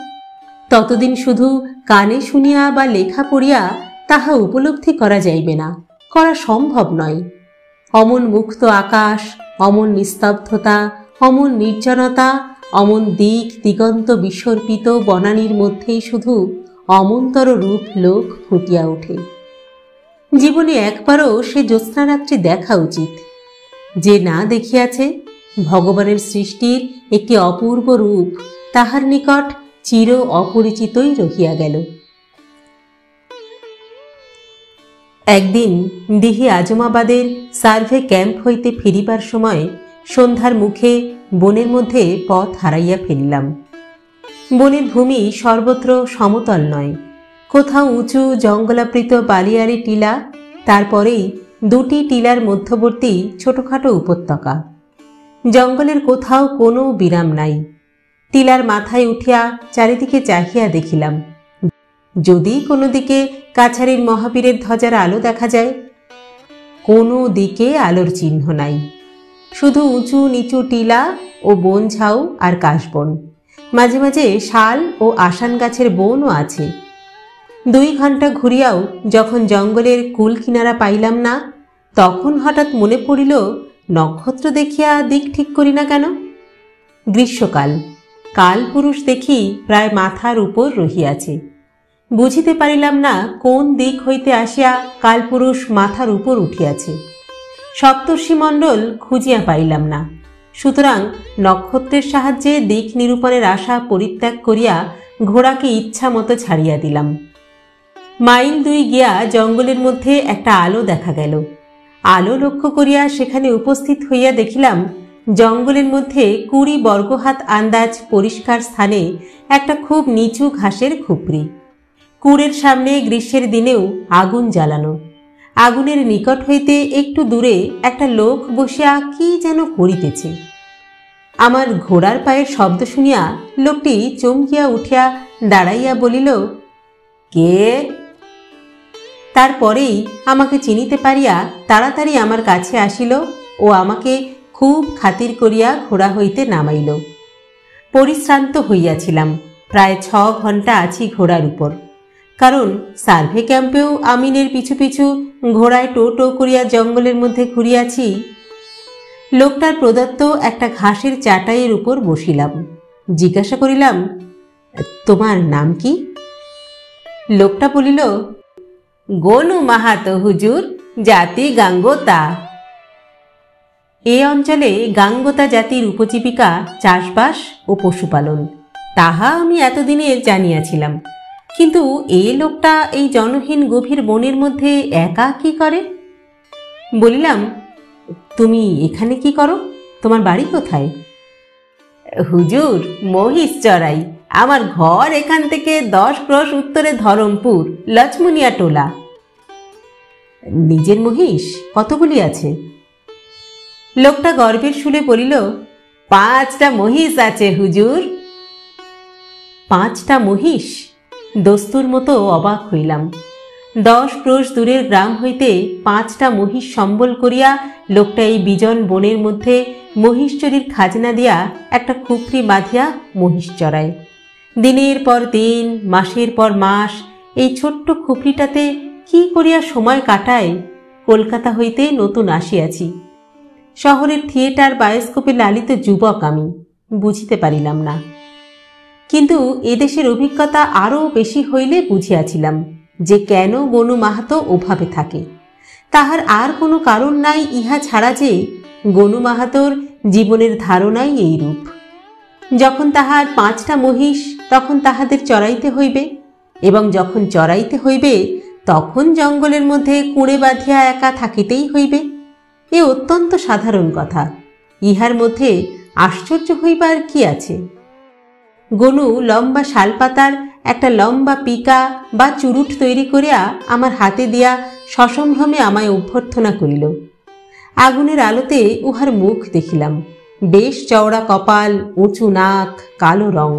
ততদিন শুধু কানে শুনিয়া বা লেখা পড়িয়া তাহা উপলব্ধি করা যাইবে না, করা সম্ভব নয়। অমন মুক্ত আকাশ, অমন নিস্তব্ধতা, অমন নির্জনতা, অমন দিক দিগন্ত বিসর্পিত বনানীর মধ্যেই শুধু অমন্তর রূপ লোক ফুটিয়া ওঠে। জীবনে একবারও সে জ্যোৎস্নারাত্রি দেখা উচিত। যে না দেখিয়াছে ভগবানের সৃষ্টির একটি অপূর্ব রূপ, তাহার নিকট চির অপরিচিতই রহিয়া গেল। একদিন দিহি আজমাবাদের সার্ভে ক্যাম্প হইতে ফিরিবার সময় সন্ধ্যার মুখে বনের মধ্যে পথ হারাইয়া ফেলিলাম। বনের ভূমি সর্বত্র সমতল নয়, কোথাও উঁচু জঙ্গলাবৃত বালিয়ারি টিলা, তারপরেই দুটি টিলার মধ্যবর্তী ছোটখাটো উপত্যকা। জঙ্গলের কোথাও কোনো বিরাম নাই। টিলার মাথায় উঠিয়া চারিদিকে চাহিয়া দেখিলাম, যদি কোনো দিকে কাছারির মহাবীরের ধ্বজার আলো দেখা যায়। কোনো দিকে আলোর চিহ্ন নাই, শুধু উঁচু নিচু টিলা ও বন ঝাউ আর কাশবন, মাঝে মাঝে শাল ও আসান গাছের বনও আছে। 2 ঘণ্টা ঘুরিয়াও যখন জঙ্গলের কুল কিনারা পাইলাম না, তখন হঠাৎ মনে পড়িল, নক্ষত্র দেখিয়া দিক ঠিক করি না কেন? গ্রীষ্মকাল, কালপুরুষ দেখি প্রায় মাথার উপর রহিয়াছে। বুঝিতে পারিলাম না কোন দিক হইতে আসিয়া কালপুরুষ মাথার উপর উঠিয়াছে। সপ্তর্ষিমণ্ডল খুঁজিয়া পাইলাম না, সুতরাং নক্ষত্রের সাহায্যে দিক নিরূপণের আশা পরিত্যাগ করিয়া ঘোড়াকে ইচ্ছা মতো ছাড়িয়া দিলাম। মাইল 2 গিয়া জঙ্গলের মধ্যে একটা আলো দেখা গেল। আলো লক্ষ্য করিয়া সেখানে উপস্থিত হইয়া দেখিলাম, জঙ্গলের মধ্যে 20 বর্গহাত আন্দাজ পরিষ্কার স্থানে একটা খুব নিচু ঘাসের খুপড়ি। কুড়ের সামনে গ্রীষ্মের দিনেও আগুন জ্বালানো। আগুনের নিকট হইতে একটু দূরে একটা লোক বসিয়া কি যেন করিতেছে। আমার ঘোড়ার পায়ের শব্দ শুনিয়া লোকটি চমকিয়া উঠিয়া দাঁড়াইয়া বলিল, কে? তারপরেই আমাকে চিনিতে পারিয়া তাড়াতাড়ি আমার কাছে আসিল ও আমাকে খুব খাতির করিয়া ঘোড়া হইতে নামাইল। পরিশ্রান্ত হইয়াছিলাম, প্রায় 6 ঘণ্টা আছি ঘোড়ার উপর, কারণ সার্ভে ক্যাম্পেও আমিনের পিছু পিছু ঘোড়ায় টো টো করিয়া জঙ্গলের মধ্যে ঘুরিয়াছি। লোকটার প্রদত্ত একটা ঘাসের চাটাইয়ের উপর বসিলাম। জিজ্ঞাসা করিলাম, তোমার নাম কি? লোকটা বলিল, গনু মাহাতো হুজুর, জাতি গাঙ্গোতা। এ অঞ্চলে গাঙ্গোতা জাতির উপজীবিকা চাষবাস ও পশুপালন, তাহা আমি এতদিনে জানিয়াছিলাম। কিন্তু এই লোকটা এই জনহীন গভীর বনের মধ্যে একা কি করে? বলিলাম, তুমি এখানে কি করো? তোমার বাড়ি কোথায়? হুজুর, মহিষ চড়াই। আমার ঘর এখান থেকে 10 ক্রোশ উত্তরে ধরমপুর, লক্ষ্মণিয়া টোলা। নিজের মহিষ কতগুলি আছে? লোকটা গর্বের সুরে বলিল, 5টা মহিষ আছে হুজুর। 5টা মহিষ? দস্তুর মতো অবাক হইলাম। 10 ক্রোশ দূরের গ্রাম হইতে 5টা মহিষ সম্বল করিয়া লোকটা এই বিজন বনের মধ্যে মহিষচুরির খাজনা দিয়া একটা খুপড়ি বাঁধিয়া মহিষ চড়ায়। দিনের পর দিন, মাসের পর মাস এই ছোট্ট খুপড়িটাতে কি করিয়া সময় কাটায়? কলকাতা হইতে নতুন আসিয়াছি। শহরের থিয়েটার বায়োস্কোপে লালিত যুবক আমি, বুঝিতে পারিলাম না। কিন্তু এদেশের অভিজ্ঞতা আরও বেশি হইলে বুঝিয়াছিলাম যে কেন গনু মাহাতো ওভাবে থাকে। তাহার আর কোনো কারণ নাই ইহা ছাড়া যে গনু মাহাতোর জীবনের ধারণাই এইরূপ। যখন তাহার 5টা মহিষ, তখন তাহাদের চড়াইতে হইবে, এবং যখন চড়াইতে হইবে তখন জঙ্গলের মধ্যে কুঁড়ে বাঁধিয়া একা থাকিতেই হইবে। এ অত্যন্ত সাধারণ কথা, ইহার মধ্যে আশ্চর্য হইবার কি আছে? গনু লম্বা শালপাতার একটা লম্বা পিকা বা চুরুট তৈরি করিয়া আমার হাতে দিয়া সসম্ভ্রমে আমায় অভ্যর্থনা করিল। আগুনের আলোতে উহার মুখ দেখিলাম। বেশ চওড়া কপাল, উঁচু নাক, কালো রং,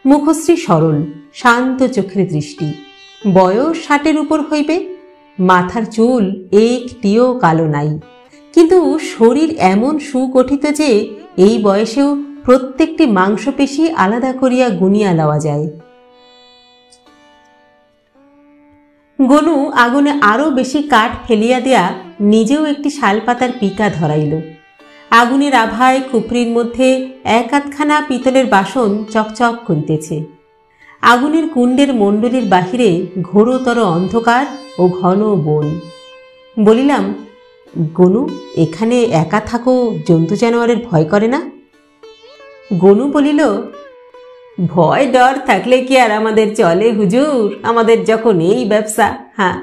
মুখশ্রী সরল, শান্ত চোখের দৃষ্টি। বয়স 60-এর উপর হইবে। মাথার চুল একটিও কালো নাই, কিন্তু শরীর এমন সুগঠিত যে এই বয়সেও প্রত্যেকটি মাংসপেশি আলাদা করিয়া গুনিয়া লওয়া যায়। গনু আগুনে আরো বেশি কাঠ ফেলিয়া দেয়া নিজেও একটি শালপাতার পিকা ধরাইল। আগুনের আভায় খুপরির মধ্যে এক আধখানা পিতলের বাসন চকচক করিতেছে। আগুনের কুণ্ডের মণ্ডলীর বাহিরে ঘোরতর অন্ধকার ও ঘন বন। বলিলাম, গনু, এখানে একা থাকো, জন্তু জানোয়ারের ভয় করে না? গনু বলিল, ভয় ডর থাকলে কি আর আমাদের চলে হুজুর? আমাদের যখন এই ব্যবসা। হ্যাঁ,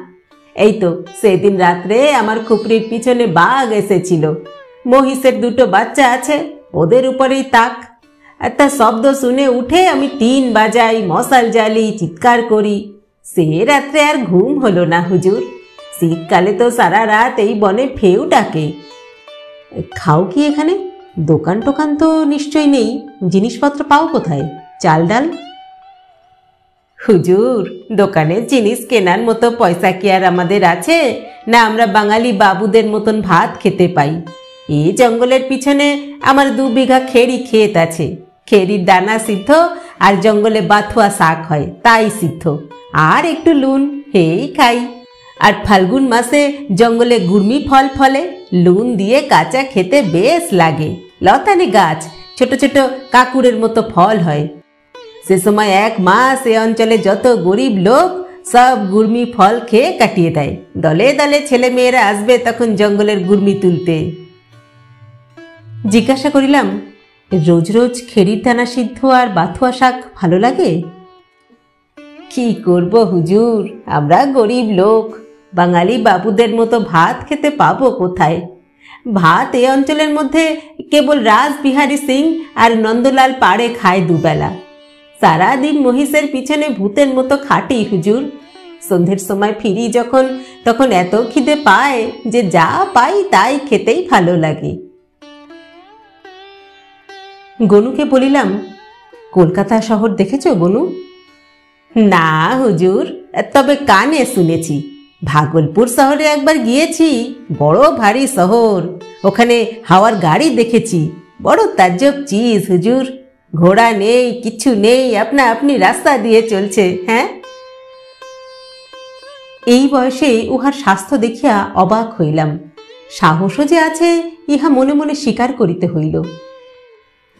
এই তো সেদিন রাত্রে আমার খুপরির পিছনে বাঘ এসেছিল। মহিষের 2টো বাচ্চা আছে, ওদের উপরেই তাক। একটা শব্দ শুনে উঠে আমি টিন বাজাই, মশাল জ্বালি, চিৎকার করি। সে রাত্রে আর ঘুম হলো না হুজুর। শীতকালে তো সারা রাত এই বনে ফেউ ডাকে। খাও কি এখানে? দোকান টোকান তো নিশ্চয় নেই। জিনিসপত্র পাও কোথায়? চাল ডাল? হুজুর, দোকানের জিনিস কেনার মতো পয়সা কি আর আমাদের আছে? না আমরা বাঙালি বাবুদের মতন ভাত খেতে পাই? এই জঙ্গলের পিছনে আমার 2 বিঘা খেরি ক্ষেত আছে। খেরির দানা সিদ্ধ আর জঙ্গলে বাথুয়া শাক হয়, তাই সিদ্ধ, আর একটু লুন, হেই খাই। আর ফাল্গুন মাসে জঙ্গলে গুর্মি ফল ফলে, লুন দিয়ে কাঁচা খেতে বেশ লাগে। লতানে গাছ, ছোট ছোট কাকুরের মতো ফল হয়। সে সময় 1 মাস এ অঞ্চলে যত গরিব লোক সব গুর্মি ফল খেয়ে কাটিয়ে দেয়। দলে দলে ছেলে মেয়েরা আসবে তখন জঙ্গলের গুর্মি তুলতে। জিজ্ঞাসা করিলাম, রোজ রোজ খেরির দানা সিদ্ধ আর বাথুয়া শাক ভালো লাগে? কি করব হুজুর, আমরা গরিব লোক, বাঙালি বাবুদের মতো ভাত খেতে পাবো কোথায়? ভাত এ অঞ্চলের মধ্যে কেবল রাসবিহারী সিং আর নন্দলাল পাড়ে খায় 2 বেলা। সারাদিন মহিষের পিছনে ভূতের মতো খাটি হুজুর। সন্ধ্যের সময় ফিরি যখন, তখন এত খিদে পায় যে যা পাই তাই খেতেই ভালো লাগে। গনুকে বলিলাম, কলকাতা শহর দেখেছ গনু? না হুজুর, তবে কানে শুনেছি। ভাগলপুর শহরে একবার গিয়েছি, বড় ভারী শহর। ওখানে হাওয়ার গাড়ি দেখেছি, বড় তাজ্জব চিজ হুজুর। ঘোড়া নেই, কিছু নেই, আপনা আপনি রাস্তা দিয়ে চলছে। হ্যাঁ, এই বয়সে উহার স্বাস্থ্য দেখিয়া অবাক হইলাম। সাহসও যে আছে ইহা মনে মনে স্বীকার করিতে হইল।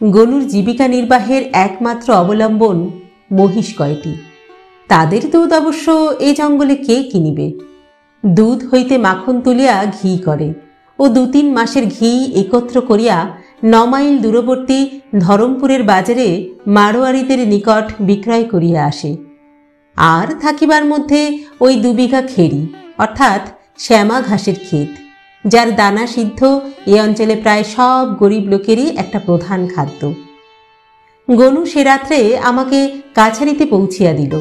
গনুর জীবিকা নির্বাহের একমাত্র অবলম্বন মহিষ কয়টি। তাদের দুধ অবশ্য এই জঙ্গলে কে কিনিবে? দুধ হইতে মাখন তুলিয়া ঘি করে ও 2-3 মাসের ঘি একত্র করিয়া 9 মাইল দূরবর্তী ধরমপুরের বাজারে মারোয়ারিদের নিকট বিক্রয় করিয়া আসে। আর থাকিবার মধ্যে ওই 2 বিঘা খেরি, অর্থাৎ শ্যামা ঘাসের ক্ষেত, যার দানা সিদ্ধ এ অঞ্চলে প্রায় সব গরিব লোকেরই একটা প্রধান খাদ্য। গনু সে রাত্রে আমাকে কাছারিতে পৌঁছিয়া দিল,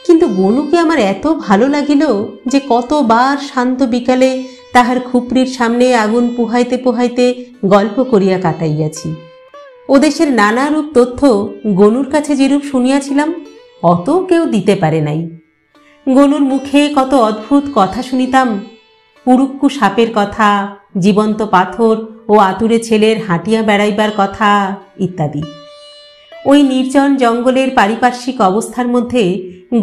কিন্তু গনুকে আমার এত ভালো লাগিল যে কতবার শান্ত বিকালে তাহার খুপরির সামনে আগুন পোহাইতে পোহাইতে গল্প করিয়া কাটাইয়াছি। ও দেশের নানারূপ তথ্য গনুর কাছে যেরূপ শুনিয়াছিলাম অত কেউ দিতে পারে নাই। গনুর মুখে কত অদ্ভুত কথা শুনিতাম, পুরুক্কু সাপের কথা, জীবন্ত পাথর ও আতুরে ছেলের হাঁটিয়া বেড়াইবার কথা ইত্যাদি। ওই নির্জন জঙ্গলের পারিপার্শ্বিক অবস্থার মধ্যে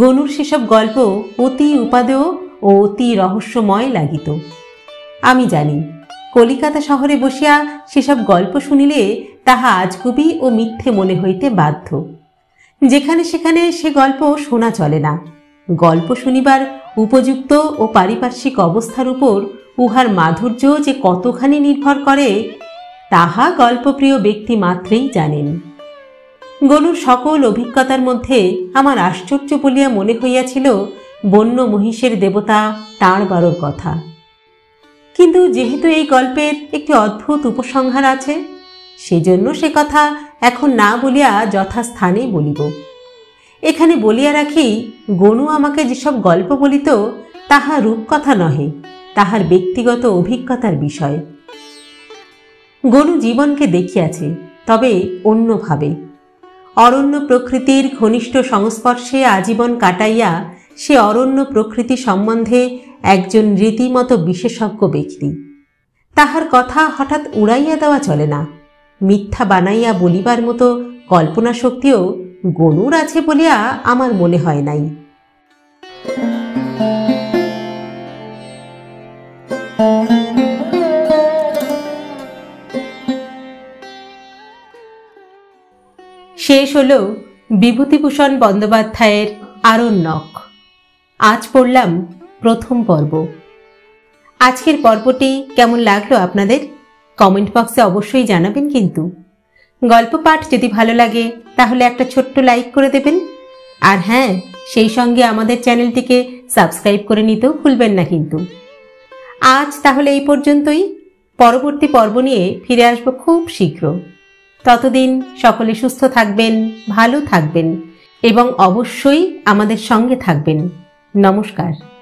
গনুর সেসব গল্প অতি উপাদেয় ও অতি রহস্যময় লাগিত। আমি জানি, কলিকাতা শহরে বসিয়া সেসব গল্প শুনিলে তাহা আজগুবি ও মিথ্যে মনে হইতে বাধ্য। যেখানে সেখানে সে গল্প শোনা চলে না। গল্প শুনিবার উপযুক্ত ও পারিপার্শ্বিক অবস্থার উপর উহার মাধুর্য যে কতখানি নির্ভর করে তাহা গল্পপ্রিয় ব্যক্তি মাত্রেই জানেন। গনুর সকল অভিজ্ঞতার মধ্যে আমার আশ্চর্য বলিয়া মনে হইয়াছিল বন্য মহিষের দেবতা টাঁড়বারোর কথা। কিন্তু যেহেতু এই গল্পের একটি অদ্ভুত উপসংহার আছে, সেজন্য সে কথা এখন না বলিয়া যথাস্থানে বলিব। এখানে বলিয়া রাখি, গনু আমাকে যেসব গল্প বলিত তাহা রূপকথা নহে, তাহার ব্যক্তিগত অভিজ্ঞতার বিষয়। গনু জীবনকে দেখিয়াছে, তবে অন্যভাবে। অরণ্য প্রকৃতির ঘনিষ্ঠ সংস্পর্শে আজীবন কাটাইয়া সে অরণ্য প্রকৃতি সম্বন্ধে একজন রীতিমতো বিশেষজ্ঞ ব্যক্তি। তাহার কথা হঠাৎ উড়াইয়া দেওয়া চলে না। মিথ্যা বানাইয়া বলিবার মতো কল্পনা শক্তিও গনুর আছে বলিয়া আমার মনে হয় নাই। শেষ হল বিভূতিভূষণ বন্দ্যোপাধ্যায়ের আরণ্যক। আজ পড়লাম প্রথম পর্ব। আজকের পর্বটি কেমন লাগলো আপনাদের কমেন্ট বক্সে অবশ্যই জানাবেন। কিন্তু গল্প পাঠ যদি ভালো লাগে তাহলে একটা ছোট্ট লাইক করে দেবেন। আর হ্যাঁ, সেই সঙ্গে আমাদের চ্যানেলটিকে সাবস্ক্রাইব করে নিতেও ভুলবেন না কিন্তু। আজ তাহলে এই পর্যন্তই। পরবর্তী পর্ব নিয়ে ফিরে আসব খুব শীঘ্র। ততদিন সকলে সুস্থ থাকবেন, ভালো থাকবেন এবং অবশ্যই আমাদের সঙ্গে থাকবেন। নমস্কার।